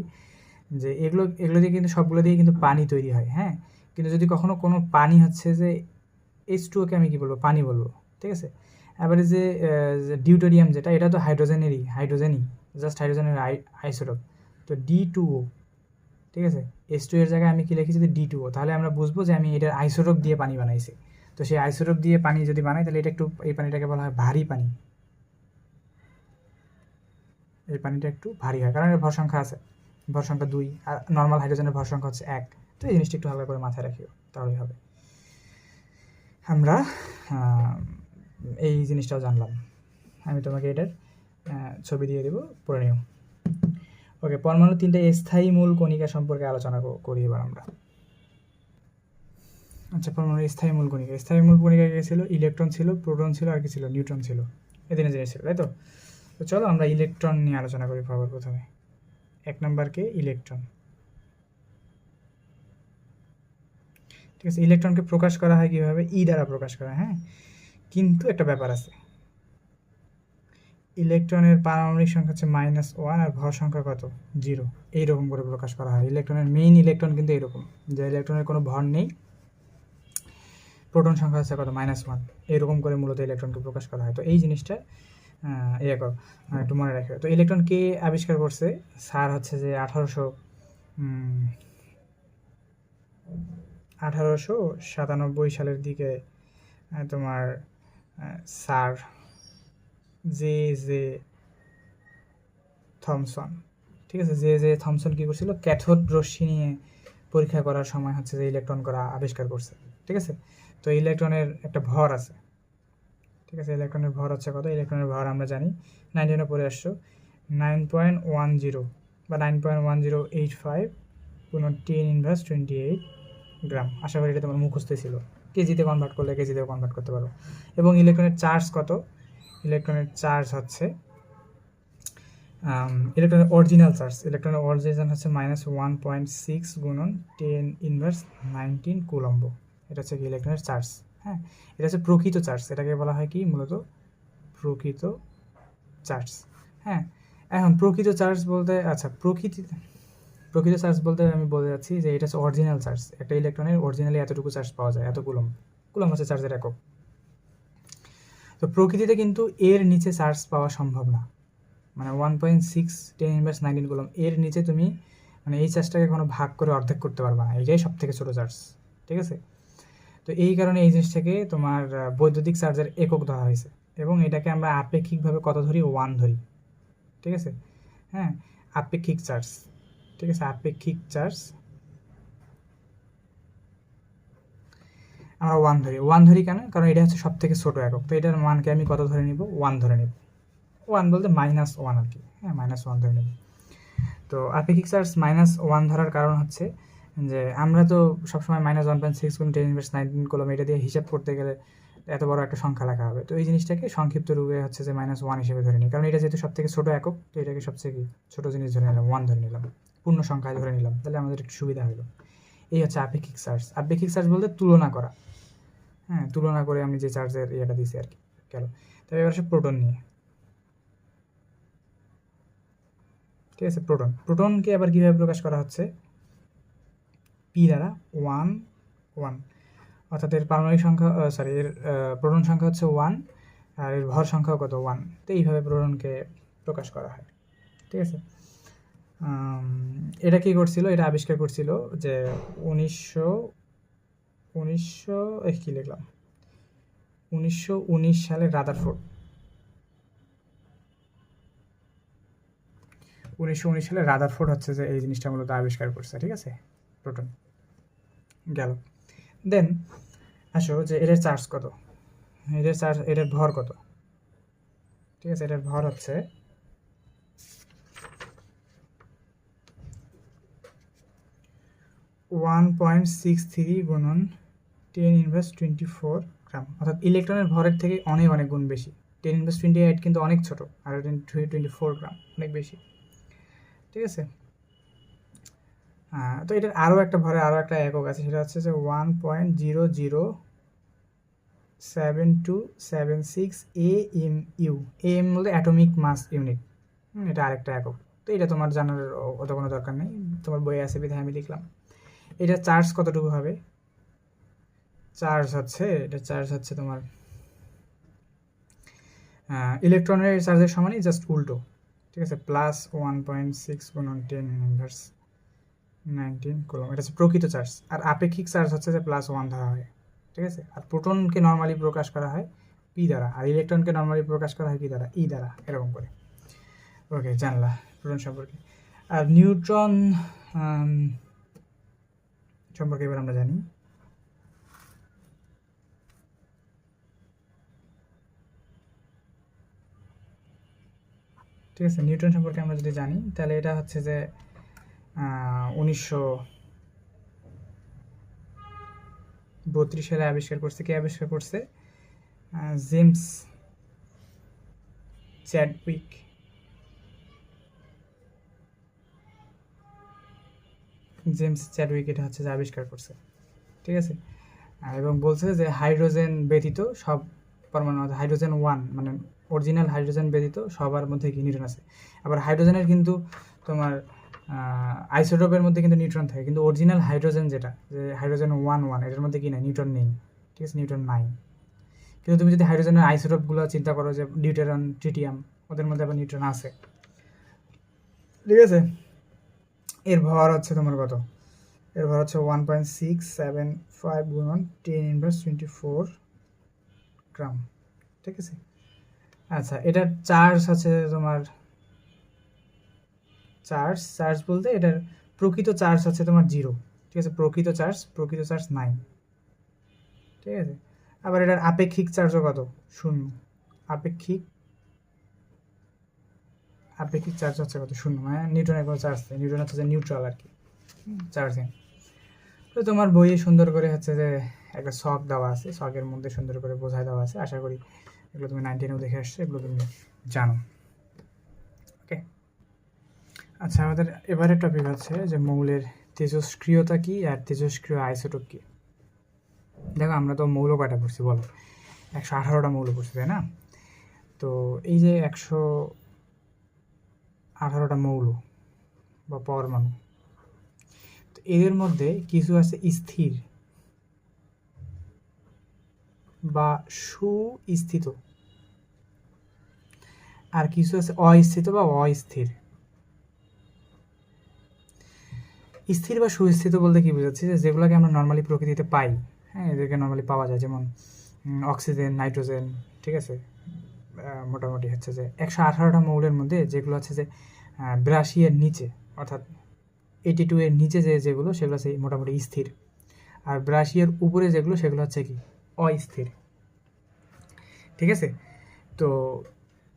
যে এগুলো দিয়ে কিন্তু সবগুলো দিয়ে কিন্তু পানি তৈরি হয়, হ্যাঁ, কিন্তু যদি কখনো কোনো পানি হচ্ছে যে H2O-কে আমি কী বলবো, পানি বলবো। ঠিক আছে, এবারে যে ডিউটেরিয়াম যেটা, এটা তো হাইড্রোজেনই, জাস্ট হাইড্রোজেনের আইসোটোপ। তো D2O, ঠিক আছে। H2 এর জায়গায় আমি কি লিখি যদি D2O, তাহলে আমরা বুঝবো যে আমি এটার আইসোটোপ দিয়ে পানি বানাইছি। তো সেই আইসোটোপ দিয়ে পানি যদি বানাই তাহলে এটা একটু, এই পানিটাকে বলা হয় ভারী পানি। এই পানিটা একটু ভারী হয়, কারণ এর ভর সংখ্যা আছে, ভর সংখ্যা 2, আর নর্মাল হাইড্রোজেনের ভর সংখ্যা হচ্ছে 1। তো এই জিনিসটা একটু হালকা করে মাথায় রাখিও, তাহলেই হবে। আমরা এই জিনিসটাও জানলাম। আমি তোমাকে এটার ছবি দিয়ে দেবো, পড়ে নিও। ওকে, পরমাণু 3টে স্থায়ী মূল কণিকা সম্পর্কে আলোচনা করি এবার আমরা। আচ্ছা, পরমাণুর স্থায়ী মূল কণিকা, স্থায়ী মূল কণিকা কে ছিল? ইলেকট্রন ছিল, প্রোটন ছিল, আর কি ছিল? নিউট্রন ছিল। এই তিনটে জিনিস ছিল, তাই তো? তো চলো আমরা ইলেকট্রন নিয়ে আলোচনা করি সবার প্রথমে। 1 নাম্বারকে ইলেকট্রন। ঠিক আছে, ইলেকট্রনকে প্রকাশ করা হয় কীভাবে? ই দ্বারা প্রকাশ করা, হ্যাঁ। কিন্তু একটা ব্যাপার আছে, ইলেকট্রনের পারমাণবিক সংখ্যা হচ্ছে -1 আর ভর সংখ্যা কত? 0। এইরকম করে প্রকাশ করা হয় ইলেকট্রনের, মেইন ইলেকট্রন কিন্তু এরকম, যে ইলেকট্রনের কোনো ভর নেই, প্রোটন সংখ্যা হচ্ছে কত? -1। এরকম করে মূলত ইলেকট্রনকে প্রকাশ করা হয়। তো এই জিনিসটা ইয়ে করো, একটু মনে রাখো। তো ইলেকট্রন কে আবিষ্কার করছে? স্যার হচ্ছে যে 1897 সালের দিকে তোমার স্যার জে থমসন, ঠিক আছে, জে থমসন কী করছিল? ক্যাথোড রশ্মি নিয়ে পরীক্ষা করার সময় হচ্ছে যে ইলেকট্রন করা আবিষ্কার করছে, ঠিক আছে। তো ইলেকট্রনের একটা ভর আছে, ঠিক আছে, ইলেকট্রনের ভর হচ্ছে কত? ইলেকট্রনের ভর আমরা জানি, 9 পরে আসছো, 9.10 বা 9.1085 কোনো 10⁻28 গ্রাম। আশা করি এটা তোমার মুখস্থই ছিল, কেজিতে কনভার্ট করলে কেজিতেও কনভার্ট করতে পারো। এবং ইলেকট্রনের চার্জ কত? ইলেকট্রনের চার্জ হচ্ছে ইলেকট্রনের অরিজিনাল চার্জ, ইলেকট্রনের অরিজিনাল হচ্ছে -1.6 গুণন 10⁻19 কুলম্ব। এটা হচ্ছে কি ইলেকট্রনের চার্জ, হ্যাঁ। এটা হচ্ছে প্রকৃত চার্জ, এটাকে বলা হয় কি মূলত? প্রকৃত চার্জ, হ্যাঁ। এখন প্রকৃত চার্জ বলতে, আচ্ছা, প্রকৃত চার্জ বলতে আমি বলে যাচ্ছি যে এটা হচ্ছে অরিজিনাল চার্জ। একটা ইলেকট্রনের অরিজিনালি এতটুকু চার্জ পাওয়া যায়, এত কুলম্ব। কুলম্ব হচ্ছে চার্জের একক। তো প্রকৃতিতে কিন্তু এর নিচে চার্জ পাওয়া সম্ভব না, মানে 1.6 10⁻19 কুলম্ব এর নিচে তুমি মানে এই চার্জটাকে কোনো ভাগ করে অর্ধেক করতে পারবে না, এটাই সব থেকে ছোটো চার্জ, ঠিক আছে। তো এই কারণে এই জিনিসটাকে তোমার বৈদ্যুতিক চার্জের একক ধরা হয়েছে, এবং এটাকে আমরা আপেক্ষিকভাবে কত ধরি? 1 ধরি, ঠিক আছে, হ্যাঁ। আপেক্ষিক চার্জ, ঠিক আছে, আপেক্ষিক চার্জ আমরা 1 ধরি। 1 ধরি কেন? কারণ এটা হচ্ছে সব থেকে ছোটো একক। তো এটার মানকে আমি কত ধরে নিব? 1 ধরে নিব। 1 বলতে -1 আর কি, হ্যাঁ, -1 ধরে নেব। তো আপেক্ষিক চার্জ -1 ধরার কারণ হচ্ছে যে আমরা তো সবসময় -1.6 গুণ 10⁻19 কুলম্ব এটা দিয়ে হিসাব করতে গেলে এত বড় একটা সংখ্যা লেখা হবে। তো এই জিনিসটাকে সংক্ষিপ্ত রূপে হচ্ছে যে -1 হিসেবে ধরে নিই, কারণ এটা যেহেতু সব থেকে ছোটো একক, তো এটাকে সবচেয়ে কি ছোটো জিনিস ধরে নিলাম, 1 ধরে নিলাম, পূর্ণ সংখ্যায় ধরে নিলাম, তাহলে আমাদের একটু সুবিধা হলো। এই হচ্ছে আপেক্ষিক চার্জ। আপেক্ষিক চার্জ বলতে তুলনা করা, হ্যাঁ, তুলনা করে আমি যে চার্জের ইয়েটা দিছি আর কি, গেল। তবে এবার সে প্রোটন নিয়ে, ঠিক আছে। প্রোটনকে আবার কীভাবে প্রকাশ করা হচ্ছে? পি দ্বারা 1 1, অর্থাৎ এর পারমাণবিক সংখ্যা, এর প্রোটন সংখ্যা হচ্ছে 1, আর এর ভর সংখ্যা কত? 1। তো এইভাবে প্রোটনকে প্রকাশ করা হয়, ঠিক আছে। এটা কী করছিল? এটা আবিষ্কার করছিল যে 1919 সালে রাদারফোর্ড, 1919 সালে রাদারফোর্ড হচ্ছে যে এই জিনিসটা মূলত আবিষ্কার করছে, ঠিক আছে, প্রোটন, গেল। দেন আসো যে এটার চার্জ কত, এটার ভর কত, ঠিক আছে। এটার ভর হচ্ছে 1.63 গুণন 10⁻24 গ্রাম, অর্থাৎ ইলেকট্রনের ভরের থেকে অনেক অনেক গুণ বেশি। 10⁻28 কিন্তু অনেক ছোট, আর 24 গ্রাম অনেক বেশি, ঠিক আছে। তো এটার আরও একটা ভরে আরও একটা একক আছে, সেটা হচ্ছে যে 1.007276 AMU। AM বলতে অ্যাটমিক মাস ইউনিট, এটা আরেকটা একক। তো এটা তোমার জানার অত কোনো দরকার নেই, তোমার বইয়ে আছে বিধায় আমি লিখলাম। এটা চার্জ কতটুকু হবে? এটা চার্জ হচ্ছে তোমার ইলেকট্রনের চার্জের সমানই, জাস্ট উল্টো, ঠিক আছে। +1.6 গুণন 10⁻ 19 কুলম্ব, এটা হচ্ছে প্রকৃত চার্জ। আর আপেক্ষিক চার্জ হচ্ছে যে +1 ধরা হয়, ঠিক আছে। আর প্রোটনকে নর্মালি প্রকাশ করা হয় পি দ্বারা, আর ইলেকট্রনকে নর্মালি প্রকাশ করা হয় কি দ্বারা, ই দ্বারা, এরকম করে। ওকে, জানলা প্রোটন সম্পর্কে। আর নিউট্রন সম্পর্কে এবার আমরা জানি। ঠিক আছে, নিউটন সম্পর্কে আমরা যদি জানি তাহলে এটা হচ্ছে যে 1932 সালে আবিষ্কার করছে। কে আবিষ্কার করছে? James Chadwick. জেমস চ্যাডউইক এটা হচ্ছে যে আবিষ্কার করছে, ঠিক আছে। এবং বলছে যে হাইড্রোজেন ব্যতীত সব পরমাণু, হাইড্রোজেন 1 মানে অরিজিনাল হাইড্রোজেন ব্যতীত সবার মধ্যে কি নিউট্রন আছে। আবার হাইড্রোজেনের কিন্তু তোমার আইসোটোপের মধ্যে কিন্তু নিউট্রন থাকে, কিন্তু অরিজিনাল হাইড্রোজেন যেটা, যে হাইড্রোজেন 1 এটার মধ্যে কি নাই, নিউট্রন নেই, ঠিক আছে, নিউট্রন নাই। কিন্তু তুমি যদি হাইড্রোজেনের আইসোটোপগুলো চিন্তা করো, যে ডিউটেরিয়াম, ট্রিটিয়াম, ওদের মধ্যে আবার নিউট্রন আছে, ঠিক আছে। এর ভর হচ্ছে তোমার কত? এর ভর হচ্ছে 1.675 গুণন 10⁻²4 গ্রাম, ঠিক আছে। আচ্ছা, এটার চার্জ হচ্ছে তোমার চার্জ বলতে এটার প্রকৃত চার্জ হচ্ছে তোমার 0, ঠিক আছে। প্রকৃত চার্জ 9, ঠিক আছে। আবার এটার আপেক্ষিক চার্জও কত? 0। আপেক্ষিক চার্জ হচ্ছে কত? 0, মানে নিউটনের কোনো চার্জ নেই। নিউটন হচ্ছে যে নিউট্রাল আর কি, চার্জিং। তো তোমার বইয়ে সুন্দর করে হচ্ছে যে একটা শক দেওয়া আছে, শকের মধ্যে সুন্দর করে বোঝায় দেওয়া আছে। আশা করি এগুলো তুমি 9-10-এও দেখে আসছো, এগুলো তুমি জানো। ওকে, আচ্ছা, আমাদের এবারের টপিক হচ্ছে যে মৌলের তেজস্ক্রিয়তা কি আর তেজস্ক্রিয় আইসোটোপ কি। দেখো, আমরা তো মৌল কয়টা পড়ছি বলো? 118টা মৌল পড়ছি, তাই না? তো এই যে 118টা মৌল বা পরমাণু, তো এদের মধ্যে কিছু আছে স্থির বা সুস্থিত, আর কিছু আছে অস্থিত বা অস্থির। স্থির বা সুস্থিত বলতে কি বোঝাচ্ছি? যে যেগুলোকে আমরা নর্মালি প্রকৃতিতে পাই, হ্যাঁ, এদেরকে নর্মালি পাওয়া যায়, যেমন অক্সিজেন, নাইট্রোজেন, ঠিক আছে। মোটামুটি হচ্ছে যে 118টা মৌলের মধ্যে যেগুলো হচ্ছে যে 82 এর নিচে, অর্থাৎ 82 এর নিচে যেগুলো, সেগুলো হচ্ছে মোটামুটি স্থির। আর 82 এর উপরে যেগুলো, সেগুলো হচ্ছে কি অস্থির, ঠিক আছে। তো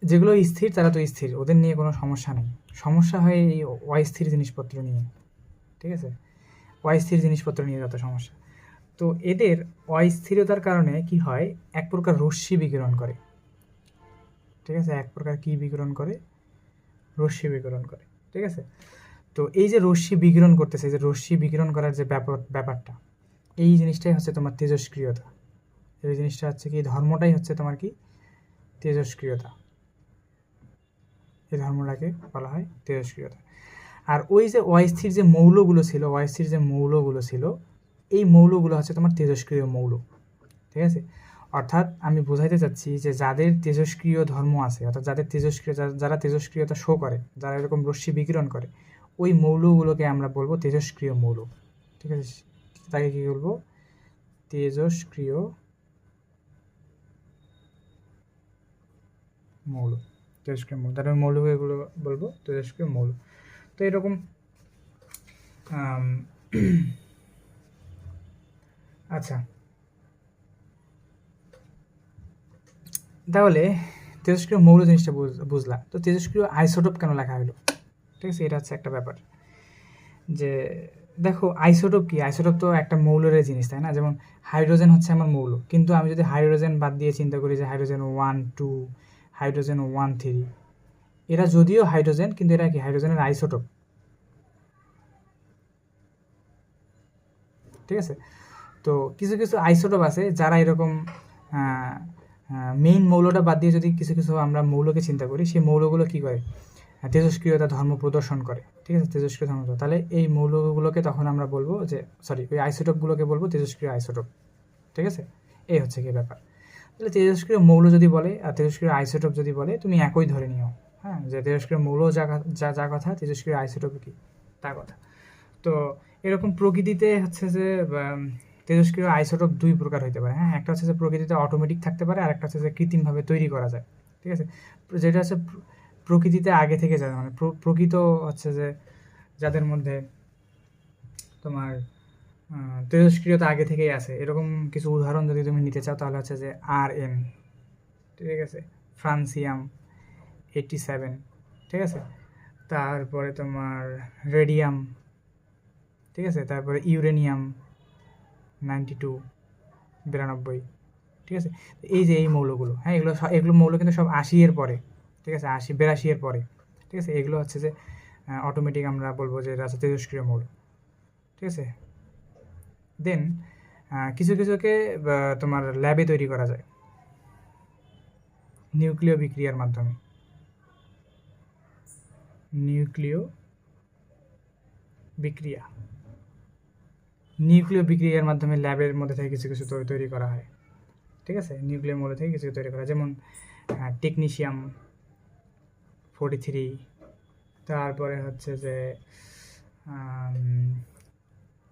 যেগুলো স্থির তারা তো স্থির, ওদের নিয়ে কোনো সমস্যা নেই। সমস্যা হয় এই অস্থির জিনিসপত্র নিয়ে, ঠিক আছে। অস্থির জিনিসপত্র নিয়ে যত সমস্যা। তো এদের অস্থিরতার কারণে কি হয়, এক প্রকার রশ্মি বিকিরণ করে, ঠিক আছে। এক প্রকার কি বিকিরণ করে? রশ্মি বিকিরণ করে, ঠিক আছে। তো এই যে রশ্মি বিকিরণ করতেছে, এই যে রশ্মি বিকিরণ করার যে ব্যাপারটা, এই জিনিসটাই হচ্ছে তোমার তেজস্ক্রিয়তা। এই জিনিসটা হচ্ছে কি, ধর্মটাই হচ্ছে তোমার কি তেজস্ক্রিয়তা। এই ধর্মটাকে বলা হয় তেজস্ক্রিয়তা। আর ওই যে অস্থির যে মৌলগুলো ছিল, এই মৌলগুলো হচ্ছে তোমার তেজস্ক্রিয় মৌল, ঠিক আছে। অর্থাৎ আমি বোঝাইতে চাচ্ছি যে যাদের তেজস্ক্রিয় ধর্ম আছে, অর্থাৎ যারা তেজস্ক্রিয়তা শো করে, যারা এরকম রশ্মি বিকিরণ করে, ওই মৌলগুলোকে আমরা বলবো তেজস্ক্রিয় মৌল, ঠিক আছে। তাকে কি বলবো? তেজস্ক্রিয় মৌল। তারপরে মৌলগুলো বলবো তেজস্ক্রিয় মৌল। তো এরকম আচ্ছা, তাহলে তেজস্ক্রিয় মৌল জিনিসটা বুঝলাম। তো তেজস্ক্রিয় আইসোটোপ কেন লেখা হলো, ঠিক আছে। এটা হচ্ছে একটা ব্যাপার, যে দেখো আইসোটোপ কি? আইসোটোপ তো একটা মৌলের জিনিস, তাই না? যেমন হাইড্রোজেন হচ্ছে আমার মৌল, কিন্তু আমি যদি হাইড্রোজেন বাদ দিয়ে চিন্তা করি যে হাইড্রোজেন 1, 2, হাইড্রোজেন 1, 3, এরা যদিও হাইড্রোজেন, কিন্তু এরা কি হাইড্রোজেনের আইসোটোপ, ঠিক আছে। তো কিছু কিছু আইসোটোপ আছে যারা এরকম মেইন মৌলটা বাদ দিয়ে যদি কিছু কিছু আমরা মৌলকে চিন্তা করি, সেই মৌলগুলো কী করে? তেজস্ক্রিয়তা ধর্ম প্রদর্শন করে, ঠিক আছে, তেজস্ক্রিয় ধর্ম। তাহলে এই মৌলগুলোকে তখন আমরা বলবো যে, ওই আইসোটোপগুলোকে বলবো তেজস্ক্রিয় আইসোটোপ, ঠিক আছে। এই হচ্ছে কি ব্যাপার। তাহলে তেজস্ক্রিয় মৌল যদি বলে আর তেজস্ক্রিয় আইসোটোপ যদি বলে, তুমি একই ধরে নিও, হ্যাঁ, যে তেজস্ক্রিয় মৌল যা কথা, তেজস্ক্রিয় আইসোটোপ কি তা কথা। তো এরকম প্রকৃতিতে হচ্ছে যে তেজস্ক্রিয় আইসোটোপ দুই প্রকার হইতে পারে, হ্যাঁ। একটা হচ্ছে যে প্রকৃতিতে অটোমেটিক থাকতে পারে, আর একটা হচ্ছে যে কৃত্রিমভাবে তৈরি করা যায়, ঠিক আছে। যেটা হচ্ছে প্রকৃতিতে আগে থেকে যায়, মানে প্রকৃত হচ্ছে যে যাদের মধ্যে তোমার তেজস্ক্রিয়তা আগে থেকেই আছে, এরকম কিছু উদাহরণ যদি তুমি নিতে চাও তাহলে হচ্ছে যে RM, ঠিক আছে, ফ্রান্সিয়াম 87, ঠিক আছে, তারপরে তোমার রেডিয়াম, ঠিক আছে, তারপরে ইউরেনিয়াম 92, ঠিক আছে। এই যে এই মৌলগুলো, হ্যাঁ, এগুলো মৌল কিন্তু সব 80 এর পরে, ঠিক আছে, 82 এর পরে, ঠিক আছে। এগুলো হচ্ছে যে অটোমেটিক আমরা বলবো যে এটা হচ্ছে তেজস্ক্রিয় মৌল, ঠিক আছে। দেন কিছু কিছুকে তোমার ল্যাবে তৈরি করা যায় নিউক্লিয় বিক্রিয়ার মাধ্যমে। নিউক্লিয় বিক্রিয়ার মাধ্যমে ল্যাবের মধ্যে থেকে কিছু কিছু তৈরি করা হয়, ঠিক আছে। নিউক্লিয় মৌল থেকে কিছু তৈরি করা, যেমন টেকনিশিয়াম 43, তারপরে হচ্ছে যে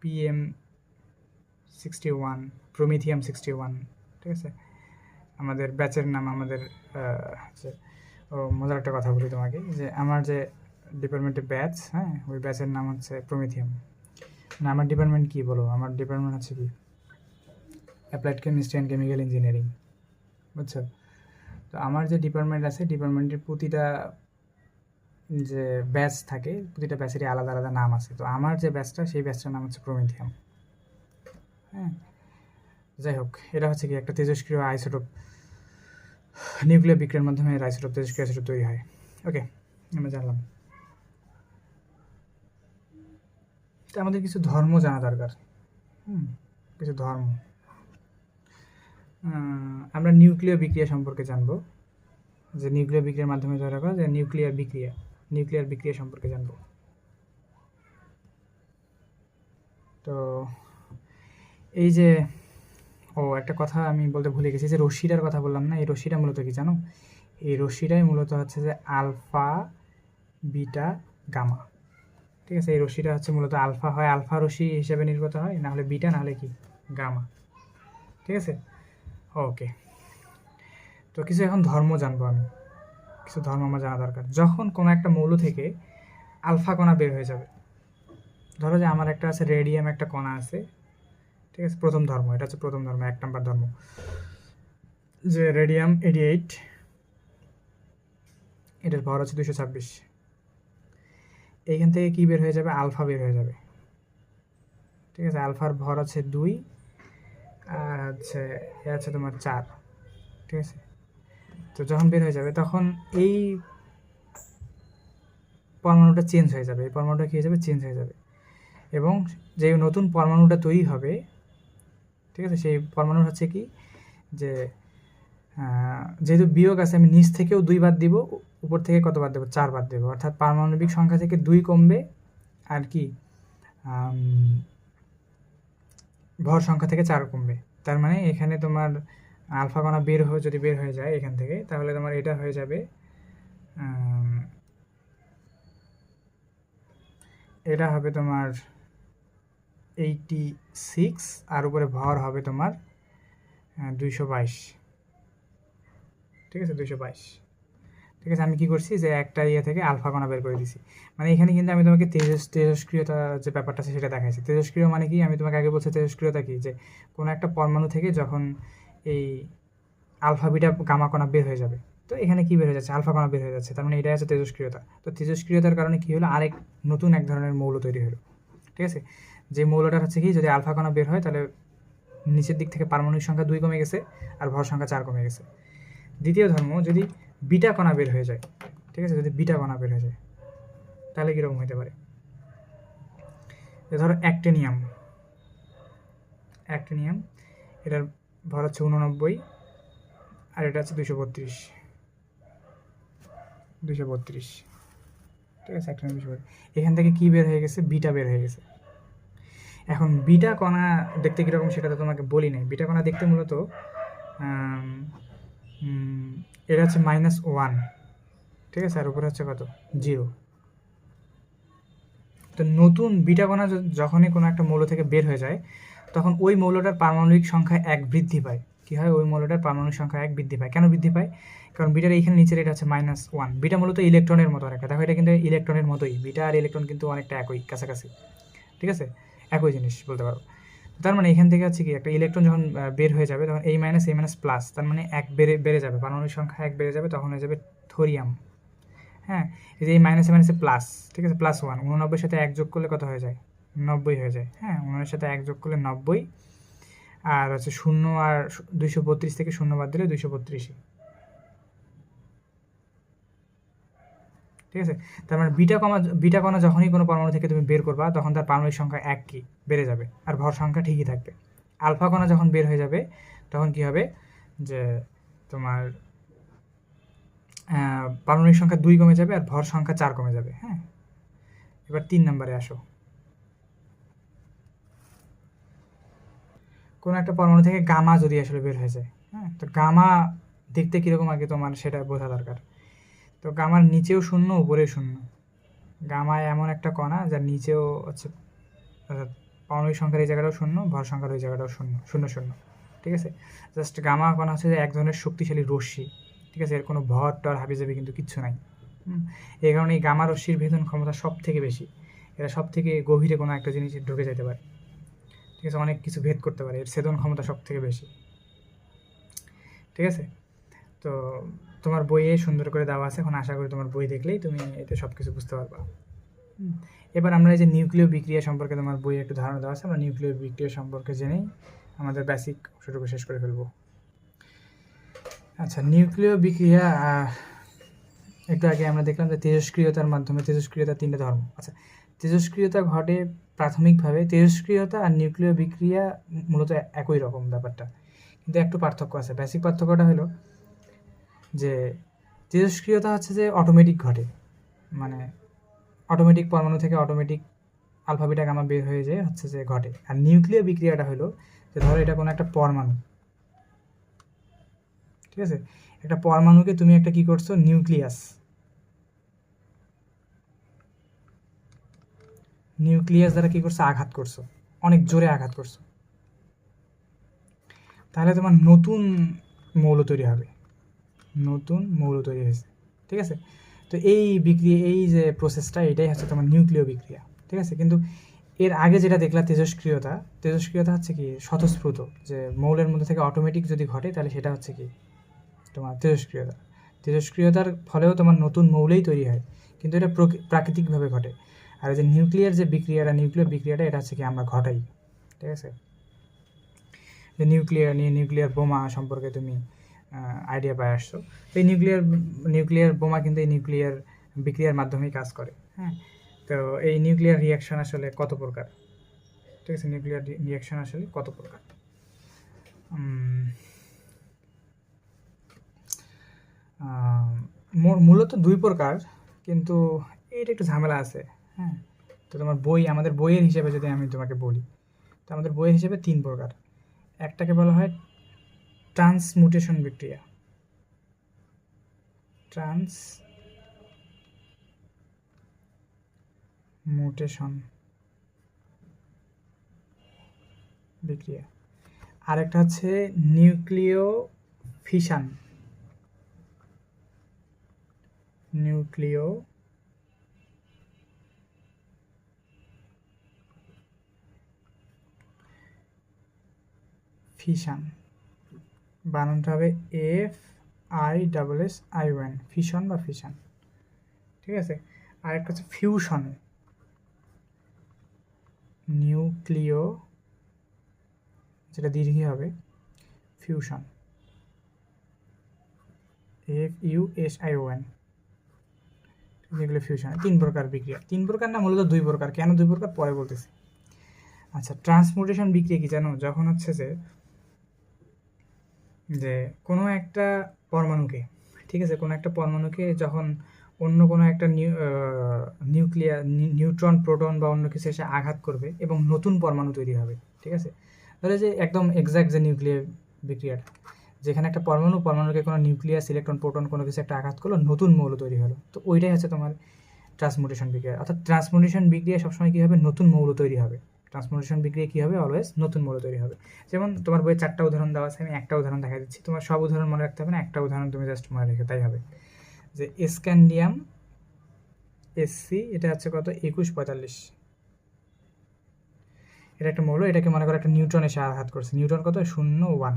PM61, প্রোমিথিয়াম 61, ঠিক আছে। আমাদের ব্যাচের নাম, আমাদের মজার একটা কথা বলি তোমাকে, যে আমার যে ডিপার্টমেন্টের ব্যাচ, হ্যাঁ, ওই ব্যাচের নাম হচ্ছে প্রোমিথিয়াম। মানে আমার ডিপার্টমেন্ট কী বলো, আমার ডিপার্টমেন্ট হচ্ছে কি applied chemistry and chemical engineering, বুঝছো। তো আমার যে ডিপার্টমেন্ট আছে, ডিপার্টমেন্টের প্রতিটা যে ব্যাচ থাকে, প্রতিটা ব্যাচেরই আলাদা আলাদা নাম আছে। তো আমার যে ব্যাচটা, সেই ব্যাচটার নাম হচ্ছে প্রোমিথিয়াম, হ্যাঁ। যাই হোক, এটা হচ্ছে কি একটা তেজস্ক্রিয় আইসোটোপ, নিউক্লিয় বিক্রিয়ার মাধ্যমে আইসোটোপ, তেজস্ক্রিয় আইসোটোপ তৈরি হয়। ওকে, আমরা জানলাম। তো আমাদের কিছু ধর্ম জানা দরকার, কিছু ধর্ম। আমরা নিউক্লিয় বিক্রিয়া সম্পর্কে জানবো, যে নিউক্লিয় বিক্রিয়ার মাধ্যমে তৈরি করা যে নিউক্লিয়ার বিক্রিয়া সম্পর্কে জানবো। তো এই যে একটা কথা আমি বলতে ভুলে গেছি, যে রশ্মিটার কথা বললাম না, এই রশ্মিটা মূলত কি জানো? এই রশ্মিটাই মূলত হচ্ছে যে আলফা, বিটা, গামা, ঠিক আছে। এই রশ্মিটা হচ্ছে মূলত আলফা হয়, আলফা রশ্মি হিসেবে নির্গত হয়, না হলে বিটা, না হলে কি গামা, ঠিক আছে। ওকে, তো কিছু এখন ধর্ম জানবো আমি, কিছু ধর্ম আমার জানা দরকার। যখন কোনো একটা মৌল থেকে আলফা কণা বের হয়ে যাবে, ধরো যে আমার একটা আছে রেডিয়াম, একটা কণা আছে, ঠিক আছে, প্রথম ধর্ম, এটা হচ্ছে প্রথম ধর্ম, 1 নম্বর ধর্ম, যে রেডিয়াম 88, এটার ভর হচ্ছে 226। এইখান থেকে কি বের হয়ে যাবে? আলফা বের হয়ে যাবে, ঠিক আছে। আলফার ভর আছে 2, আর হচ্ছে এ আছে তোমার 4, ঠিক আছে। তো যখন বের হয়ে যাবে তখন এই পরমাণুটা চেঞ্জ হয়ে যাবে, এই পরমাণুটা কী হয়ে যাবে? চেঞ্জ হয়ে যাবে, এবং যে নতুন পরমাণুটা তৈরি হবে, ঠিক আছে, সেই পরমাণুর হচ্ছে কি, যে যেহেতু বিয়োগ আছে, আমি নিচ থেকেও 2 বাদ দিব, উপর থেকে কত বাদ দেবো? 4 বাদ দেবো, অর্থাৎ পারমাণবিক সংখ্যা থেকে 2 কমবে, আর কি ভর সংখ্যা থেকে 4 কমবে। তার মানে এখানে তোমার আলফা কণা যদি বের হয়ে যায় এখান থেকে, তাহলে তোমার এটা হয়ে যাবে, এটা হবে তোমার 86, আর উপরে ভর হবে তোমার 222, ঠিক আছে, 222, ঠিক আছে। আমি কি করছি, যে একটা ইয়ে থেকে আলফা কণা বের করে দিছি। মানে এখানে কিন্তু আমি তোমাকে তেজস্ক্রিয়তা যে ব্যাপারটা আছে সেটা দেখাইছি। তেজস্ক্রিয় মানে কি, আমি তোমাকে আগে বলছি তেজস্ক্রিয়তা কি, যে কোনো একটা পরমাণু থেকে যখন এই আলফা, বিটা, গামা কণা বের হয়ে যাবে, তো এখানে কি বের হয়ে যাচ্ছে? আলফা কণা বের হয়ে যাচ্ছে, তার মানে এটাই হচ্ছে তেজস্ক্রিয়তা। তো তেজস্ক্রিয়তার কারণে কি হলো? নতুন এক ধরনের মৌল তৈরি হলো, ঠিক আছে। যে মৌলটার হচ্ছে কি, যদি আলফা কণা বের হয় তাহলে নিচের দিক থেকে পারমাণবিক সংখ্যা 2 কমে গেছে, আর ভর সংখ্যা 4 কমে গেছে। দ্বিতীয় ধর্ম, যদি বিটা কণা বের হয়ে যায়, ঠিক আছে, যদি বিটা কণা বের হয়ে যায় তাহলে কীরকম হতে পারে? ধরো অ্যাক্টিনিয়াম, এটার ভর হচ্ছে 89, আর এটা হচ্ছে 232, ঠিক আছে, অ্যাক্টিনিয়াম 232। এখান থেকে কি বের হয়ে গেছে? বিটা বের হয়ে গেছে। এখন বিটা কণা দেখতে কীরকম সেটা তো তোমাকে বলি নাই। বিটা কণা দেখতে মূলত এটা হচ্ছে -1, ঠিক আছে, আর উপরে হচ্ছে কত? 0। তো নতুন বিটা কণা যখনই কোনো একটা মৌল থেকে বের হয়ে যায় তখন ওই মৌলটার পারমাণবিক সংখ্যা 1 বৃদ্ধি পায়। কী হয়? ওই মৌলটার পারমাণবিক সংখ্যা 1 বৃদ্ধি পায়। কেন বৃদ্ধি পায়? কারণ বিটার এইখানে নিচের এটা হচ্ছে -1। বিটা মূলত ইলেকট্রনের মতো একটা, দেখো এটা কিন্তু ইলেকট্রনের মতোই, বিটা আর ইলেকট্রন কিন্তু অনেকটা একই, কাছাকাছি, ঠিক আছে, একই জিনিস বলতে পারো। তার মানে এখান থেকে হচ্ছে কি একটা ইলেকট্রন যখন বের হয়ে যাবে তখন এই মাইনাস প্লাস, তার মানে 1 বেড়ে যাবে, পারমাণবিক সংখ্যা 1 বেড়ে যাবে, তখন হয়ে যাবে থোরিয়াম। হ্যাঁ, এই যে এই মাইনাসে প্লাস, ঠিক আছে, +1, 89 সাথে 1 যোগ করলে কত হয়ে যায়? 90 হয়ে যায়। হ্যাঁ, 89 সাথে 1 যোগ করলে 90, আর হচ্ছে 0 আর 232 থেকে 0 বাদ দিলে 232, ঠিক আছে। তার মানে বিটা কণা যখনই কোনো পরমাণু থেকে তুমি বের করবা তখন তার পারমাণবিক সংখ্যা 1 কি বেড়ে যাবে, আর ভর সংখ্যা ঠিকই থাকবে। আলফা কণা যখন বের হয়ে যাবে তখন কি হবে, যে তোমার পারমাণবিক সংখ্যা 2 কমে যাবে আর ভর সংখ্যা 4 কমে যাবে। হ্যাঁ, এবার 3 নম্বরে আসো। কোনো একটা পরমাণু থেকে গামা যদি আসলে বের হয়ে যায়, হ্যাঁ, তো গামা দেখতে কীরকম আগে তোমার সেটা বোঝা দরকার। তো গামার নিচেও 0, উপরেও 0। গামা এমন একটা কণা যার নিচেও হচ্ছে পারমাণবিক সংখ্যার এই জায়গাটাও 0, ভর সংখ্যার ওই জায়গাটাও 0, 0, 0, ঠিক আছে। জাস্ট গামা কণা হচ্ছে যে এক ধরনের শক্তিশালী রশ্মি, ঠিক আছে, এর কোনো ভর টর হাবিজাবি কিন্তু কিচ্ছু নাই। এই কারণে এই গামা রশ্মির ভেদন ক্ষমতা সব থেকে বেশি, এরা সব থেকে গভীরে কোনো একটা জিনিস ঢুকে যেতে পারে, ঠিক আছে, অনেক কিছু ভেদ করতে পারে, এর ছেদন ক্ষমতা সব থেকে বেশি, ঠিক আছে। তো তোমার বইয়ে সুন্দর করে দেওয়া আছে, এখন আশা করি তোমার বই দেখলেই তুমি এতে সব কিছু বুঝতে পারবা। এবার আমরা এই যে নিউক্লিয় বিক্রিয়া সম্পর্কে তোমার বইয়ে একটু ধারণা দেওয়া আছে, আমরা নিউক্লিয় বিক্রিয়া সম্পর্কে জেনেই আমাদের বেসিক অংশটুকু শেষ করে ফেলবো। আচ্ছা, নিউক্লিয় বিক্রিয়া একটু আগে আমরা দেখলাম যে তেজস্ক্রিয়তার মাধ্যমে, তেজস্ক্রিয়তার 3টা ধর্ম। আচ্ছা, তেজস্ক্রিয়তা ঘটে প্রাথমিকভাবে, তেজস্ক্রিয়তা আর নিউক্লিয় বিক্রিয়া মূলত একই রকম ব্যাপারটা, কিন্তু একটু পার্থক্য আছে। বেসিক পার্থক্যটা হলো যে তেজস্ক্রিয়তা হচ্ছে যে অটোমেটিক ঘটে, মানে অটোমেটিক পরমাণু থেকে অটোমেটিক আলফা বিটা গামা বের হয়ে যায় হচ্ছে যে ঘটে। আর নিউক্লিয় বিক্রিয়াটা হলো যে ধরো এটা কোনো একটা পরমাণু, ঠিক আছে, একটা পরমাণুকে তুমি একটা কি করছো, নিউক্লিয়াস দ্বারা কি করছো, আঘাত করছো, অনেক জোরে আঘাত করছো, তাহলে তোমার নতুন মৌল তৈরি হবে, নতুন মৌল তৈরি হয়েছে, ঠিক আছে। তো এই বিক্রিয়া, এই যে প্রসেসটা, এটাই হচ্ছে তোমার নিউক্লিয় বিক্রিয়া, ঠিক আছে। কিন্তু এর আগে যেটা দেখলা তেজস্ক্রিয়তা হচ্ছে কি স্বতঃস্ফূর্ত, যে মৌলের মধ্যে থেকে অটোমেটিক যদি ঘটে তাহলে সেটা হচ্ছে কি তোমার তেজস্ক্রিয়তার ফলেও তোমার নতুন মৌলই তৈরি হয়, কিন্তু এটা প্রাকৃতিকভাবে ঘটে। আর এই যে নিউক্লিয় বিক্রিয়াটা এটা হচ্ছে কি আমরা ঘটাই, ঠিক আছে। যে নিউক্লিয়ার বোমা সম্পর্কে তুমি আইডিয়া পাই আসছো। তো এই নিউক্লিয়ার বোমা কিন্তু এই নিউক্লিয়ার বিক্রিয়ার মাধ্যমেই কাজ করে। হ্যাঁ, তো এই নিউক্লিয়ার রিয়াকশন আসলে কত প্রকার, ঠিক আছে, নিউক্লিয়ার রিয়াকশন আসলে কত প্রকার? মূলত 2 প্রকার, কিন্তু এটা একটু ঝামেলা আছে। হ্যাঁ, তো তোমার আমাদের বইয়ের হিসেবে যদি আমি তোমাকে বলি, তো আমাদের বইয়ের হিসেবে 3 প্রকার। একটাকে বলা হয় ট্রান্সমুটেশন বিক্রিয়া, আরেকটা হচ্ছে নিউক্লিয় ফিশন, বানানটা হবে FISSION, ফিশন বা ফিশন, ঠিক আছে। আর একটা হচ্ছে ফিউশন, নিউক্লিয়, যেটা দীর্ঘই হবে, ফিউশন, FUSION, যেগুলো ফিউশন। 3 প্রকার বিক্রিয়া, 3 প্রকার না, মূলত 2 প্রকার। কেন 2 প্রকার পরে বলতেছি। আচ্ছা, ট্রান্সমুটেশন বিক্রিয়া কি জানো? যখন হচ্ছে যে কোনো একটা পরমাণুকে, ঠিক আছে, কোনো একটা পরমাণুকে যখন অন্য কোনো একটা নিউট্রন, প্রোটন বা অন্য কিছু এসে আঘাত করবে এবং নতুন পরমাণু তৈরি হবে, ঠিক আছে। তাহলে যে একদম এক্স্যাক্ট যে নিউক্লিয়ার বিক্রিয়াটা, যেখানে একটা পরমাণুকে কোনো নিউক্লিয়াস, ইলেকট্রন, প্রোটন কোনো কিছু একটা আঘাত করলো, নতুন মৌল তৈরি হলো, তো ওইটাই হচ্ছে তোমার ট্রান্সমুটেশন বিক্রিয়া। অর্থাৎ ট্রান্সমুটেশন বিক্রিয়া সবসময় কী হবে, নতুন মৌল তৈরি হবে। ট্রান্সমুটেশন বিক্রিয়া কী হবে, অলওয়েজ নতুন মৌল তৈরি হবে। যেমন তোমার বইয়ে 4টা উদাহরণ দেওয়া আছে, আমি একটা উদাহরণ দেখা দিচ্ছি, তোমার সব উদাহরণ মনে রাখতে হবে না, একটা উদাহরণ তুমি জাস্ট মনে রেখে তাই হবে। যে স্ক্যান্ডিয়াম এসসি, এটা হচ্ছে কত, 2145, এটা একটা মৌল, এটাকে মনে করো একটা নিউটন এসে আঘাত করছে, নিউটন কত, 0.1,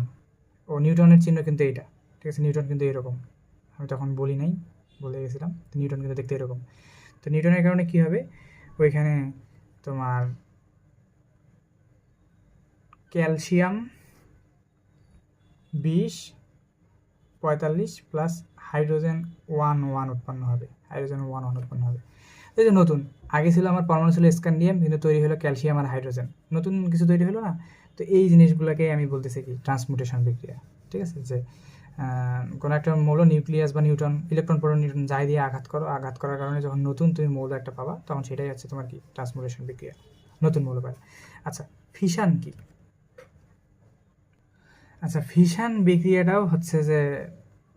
ও নিউটনের চিহ্ন কিন্তু এইটা, ঠিক আছে, নিউটন কিন্তু এরকম, আমি তখন বলি নাই, বলে গেছিলাম, তো নিউটন কিন্তু দেখতে এরকম। তো নিউটনের কারণে কী হবে, ওইখানে তোমার ক্যালসিয়াম 20.45 প্লাস হাইড্রোজেন 1.1 উৎপন্ন হবে, হাইড্রোজেন 1.1 উৎপন্ন হবে। এই যে নতুন, আগে ছিল আমার পরমাণু ছিল স্ক্যান্ডিয়াম, কিন্তু তৈরি হলো ক্যালসিয়াম আর হাইড্রোজেন, নতুন কিছু তৈরি হলো না। তো এই জিনিসগুলোকে আমি বলতেছি কি, ট্রান্সমুটেশন বিক্রিয়া। ঠিক আছে, যে কোনো একটা মৌল নিউক্লিয়াস বা নিউটন, ইলেকট্রন প্রোটন নিউট্রন যাই দিয়ে আঘাত করো, আঘাত করার কারণে যখন নতুন তুমি মৌল একটা পাবা, তখন সেটাই হচ্ছে তোমার কি, ট্রান্সমুটেশন বিক্রিয়া, নতুন মৌল পায়। আচ্ছা, ফিশন কি? আচ্ছা, ফিশন বিক্রিয়াটাও হচ্ছে যে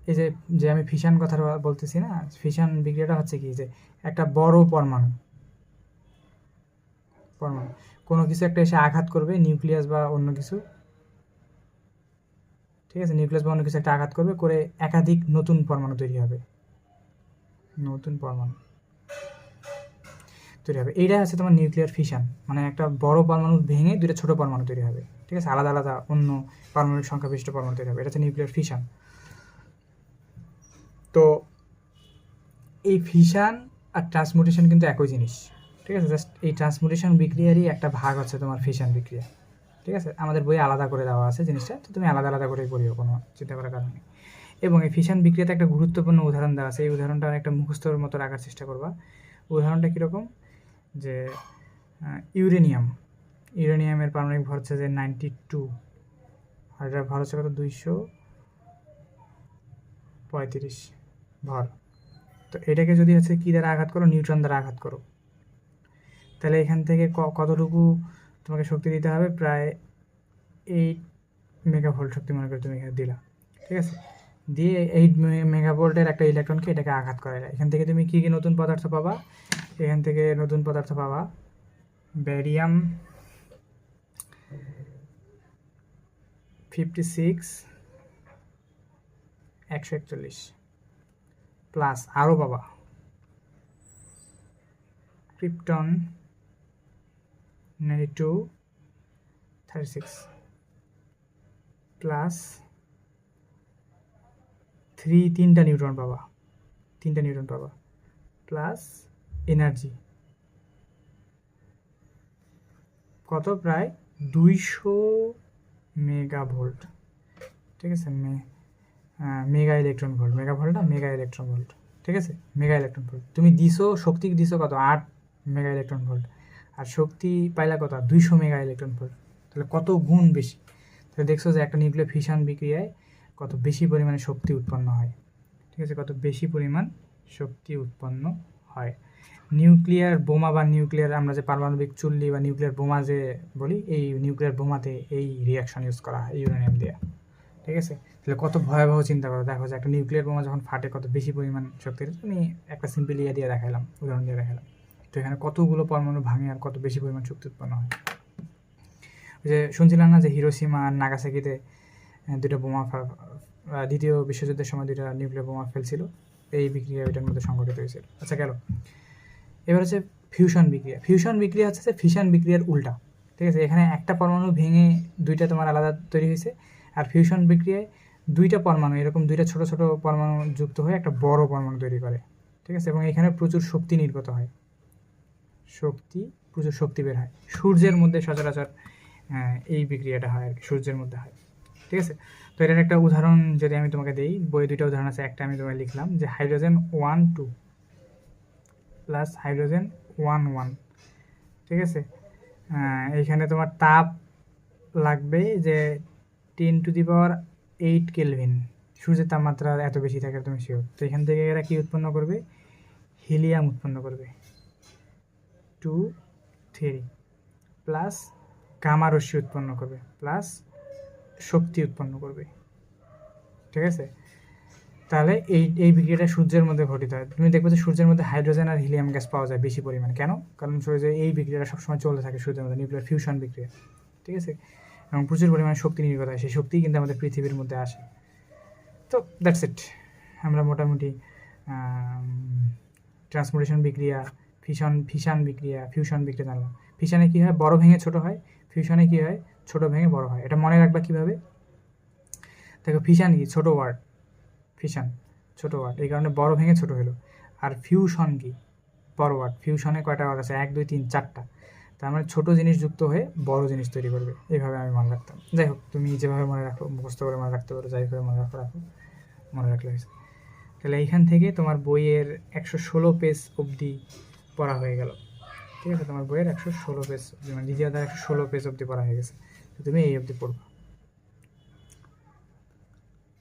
এই যে আমি ফিশন কথা বলতেছি না, ফিশন বিক্রিয়াটা হচ্ছে কি, যে একটা বড় পরমাণু কোনো কিছু একটা এসে আঘাত করবে, নিউক্লিয়াস বা অন্য কিছু, ঠিক আছে, নিউক্লিয়াস বা অন্য কিছু একটা আঘাত করবে, করে একাধিক নতুন পরমাণু তৈরি হবে, নতুন পরমাণু তৈরি হবে। এইটা হচ্ছে তোমার নিউক্লিয়ার ফিশন, মানে একটা বড় পরমাণু ভেঙে দুইটা ছোট পরমাণু তৈরি হবে, ঠিক আছে, আলাদা আলাদা অন্য পারমাণবিক সংখ্যা বিশিষ্ট পরমাণু তৈরি হবে, এটা হচ্ছে নিউক্লিয়ার ফিশন। তো এই ফিশন আর ট্রান্সমুটেশন কিন্তু একই জিনিস, ঠিক আছে, জাস্ট এই ট্রান্সমুটেশন বিক্রিয়ারই একটা ভাগ হচ্ছে তোমার ফিশন বিক্রিয়া, ঠিক আছে। আমাদের বইয়ে আলাদা করে দেওয়া আছে জিনিসটা, তো তুমি আলাদা আলাদা করেই পড়িও, কোনো চিন্তা করার কারণ নেই। এবং এই ফিশন বিক্রিয়াতে একটা গুরুত্বপূর্ণ উদাহরণ দেওয়া আছে, এই উদাহরণটা একটা মুখস্থর মতো রাখার চেষ্টা করবা। উদাহরণটা কীরকম, যে ইউরেনিয়ামের পারমাণবিক ভর হচ্ছে যে 92, আর এটার ভর হচ্ছে কত, 235 ভর। তো এটাকে যদি হচ্ছে কী দ্বারা আঘাত করো, নিউট্রন দ্বারা আঘাত করো, তাহলে এখান থেকে কতটুকু তোমাকে শক্তি দিতে হবে, প্রায় 8 মেগাভোল্ট শক্তি মনে করে তুমি এখানে দিলা, ঠিক আছে, দিয়ে 8 মেগাভোল্টের একটা ইলেকট্রনকে এটাকে আঘাত করা যায়। এখান থেকে তুমি কী কী নতুন পদার্থ পাবা, এখান থেকে নতুন পদার্থ পাবা ব্যারিয়াম 56 141 প্লাস আরও পাবা ক্রিপ্টন 92 36 প্লাস তিনটা নিউট্রন পাবা, প্লাস এনার্জি কত, প্রায় 200 মেগাভোল্ট, ঠিক আছে, মেগা ইলেকট্রন ভোল্ট, মেগাভোল্ট না, মেগা ইলেকট্রন ভোল্ট, ঠিক আছে, মেগা ইলেকট্রন ভোল্ট। তুমি দিছো, শক্তি দিছো কত, 8 মেগা ইলেকট্রন ভোল্ট, আর শক্তি পাইলা কত, 200 মেগা ইলেকট্রন ভোল্ট, তাহলে কত গুণ বেশি। তাহলে দেখছো যে একটা নিউক্লিয়ার ফিশন বিক্রিয়ায় কত বেশি পরিমাণে শক্তি উৎপন্ন হয়, ঠিক আছে, কত বেশি পরিমাণ শক্তি উৎপন্ন হয়। নিউক্লিয়ার বোমা বা নিউক্লিয়ার, আমরা যে পারমাণবিক চুল্লি বা নিউক্লিয়ার বোমা যে বলি, এই নিউক্লিয়ার বোমাতে এই রিয়াকশন ইউজ করা হয় ইউরেনিয়াম দিয়ে, ঠিক আছে। তাহলে কত ভয়াবহ চিন্তা করো, দেখো যে একটা নিউক্লিয়ার বোমা যখন ফাটে কত বেশি পরিমাণ শক্তি, আমি একটা সিম্পল দিয়ে দেখালাম, উদাহরণ দিয়ে দেখালাম। তো এখানে কতগুলো পরমাণু ভাঙে আর কত বেশি পরিমাণ শক্তি উৎপন্ন হয়। ওই যে শুনছিলাম না যে হিরোশিমা আর নাগাসাকিতে দুটো বোমা, দ্বিতীয় বিশ্বযুদ্ধের সময় দুটো নিউক্লিয়ার বোমা ফেলছিল, এই বিক্রিয়া ওইটার মধ্যে সংঘটিত হয়েছিল। আচ্ছা গেল, এবার হচ্ছে ফিউশন বিক্রিয়া। ফিউশন বিক্রিয়া হচ্ছে ফিশন বিক্রিয়ার উল্টা, ঠিক আছে। এখানে একটা পরমাণু ভেঙে দুইটা তোমার আলাদা তৈরি হয়েছে, আর ফিউশন বিক্রিয়ায় দুইটা পরমাণু, এরকম দুইটা ছোট ছোট পরমাণু যুক্ত হয়ে একটা বড় পরমাণু তৈরি করে, ঠিক আছে। এবং এখানে প্রচুর শক্তি নির্গত হয়, প্রচুর শক্তি বের হয়। সূর্যের মধ্যে সচরাচর এই বিক্রিয়াটা হয় আর কি, সূর্যের মধ্যে হয়, ঠিক আছে। তো এটার একটা উদাহরণ যদি আমি তোমাকে দিই, বইয়ে দুইটা উদাহরণ আছে, একটা আমি তোমাকে লিখলাম যে হাইড্রোজেন 1 2 প্লাস হাইড্রোজেন 1 1, ঠিক আছে। এইখানে তোমার তাপ লাগবে যে 10⁸ কেলভিন, সূর্যের তাপমাত্রা এত বেশি থাকে তুমি শিওর। তো এখান থেকে এরা কি উৎপন্ন করবে, হিলিয়াম উৎপন্ন করবে 2 3 প্লাস গামা রশ্মি উৎপন্ন করবে, প্লাস শক্তি উৎপন্ন করবে, ঠিক আছে। তাহলে এই বিক্রিয়াটা সূর্যের মধ্যে ঘটিত হয়। তুমি দেখবে যে সূর্যের মধ্যে হাইড্রোজেন আর হিলিয়াম গ্যাস পাওয়া যায় বেশি পরিমাণে। কেন? কারণ সূর্যে এই বিক্রিয়াটা সবসময় চলতে থাকে সূর্যের মধ্যে, নিউক্লিয়ার ফিউশন বিক্রিয়া, ঠিক আছে? এবং প্রচুর পরিমাণে শক্তি নির্গত হয়, সেই শক্তিই কিন্তু আমাদের পৃথিবীর মধ্যে আসে। তো দ্যাটস ইট। আমরা মোটামুটি ট্রান্সমুটেশন বিক্রিয়া, ফিশন বিক্রিয়া, ফিউশন বিক্রিয়া জানলাম। ফিশনে কী হয়? বড় ভেঙে ছোট হয়। ফিউশনে কী হয়? ছোট ভেঙে বড় হয়। এটা মনে রাখবা কীভাবে? দেখো, ফিশন কি? ছোট ওয়ার্ড। ফিশন ছোট ওয়ার্ড, এই কারণে বড় ভেঙে ছোট হলো। আর ফিউশন কি? বড় ওয়ার্ড। ফিউশনে কয়টা ওয়ার্ড আছে? 1 2 3 4টা। তার মানে ছোট জিনিস যুক্ত হয়ে বড় জিনিস তৈরি করবে। এইভাবে আমি মনে রাখতাম। যাই হোক, তুমি যেভাবে মনে রাখো, মুখস্থ করে মনে রাখতে পারো, যাইভাবে মনে রাখো, মনে রাখলে হয়েছে। তাহলে এইখান থেকে তোমার বইয়ের 116 পেজ অবধি পড়া হয়ে গেল, ঠিক আছে? তোমার বইয়ের 116 পেজ, মানে দ্বিতীয় অধ্যায় 116 পেজ অবধি পড়া হয়ে গেছে। তো তুমি এই অবধি পড়বা।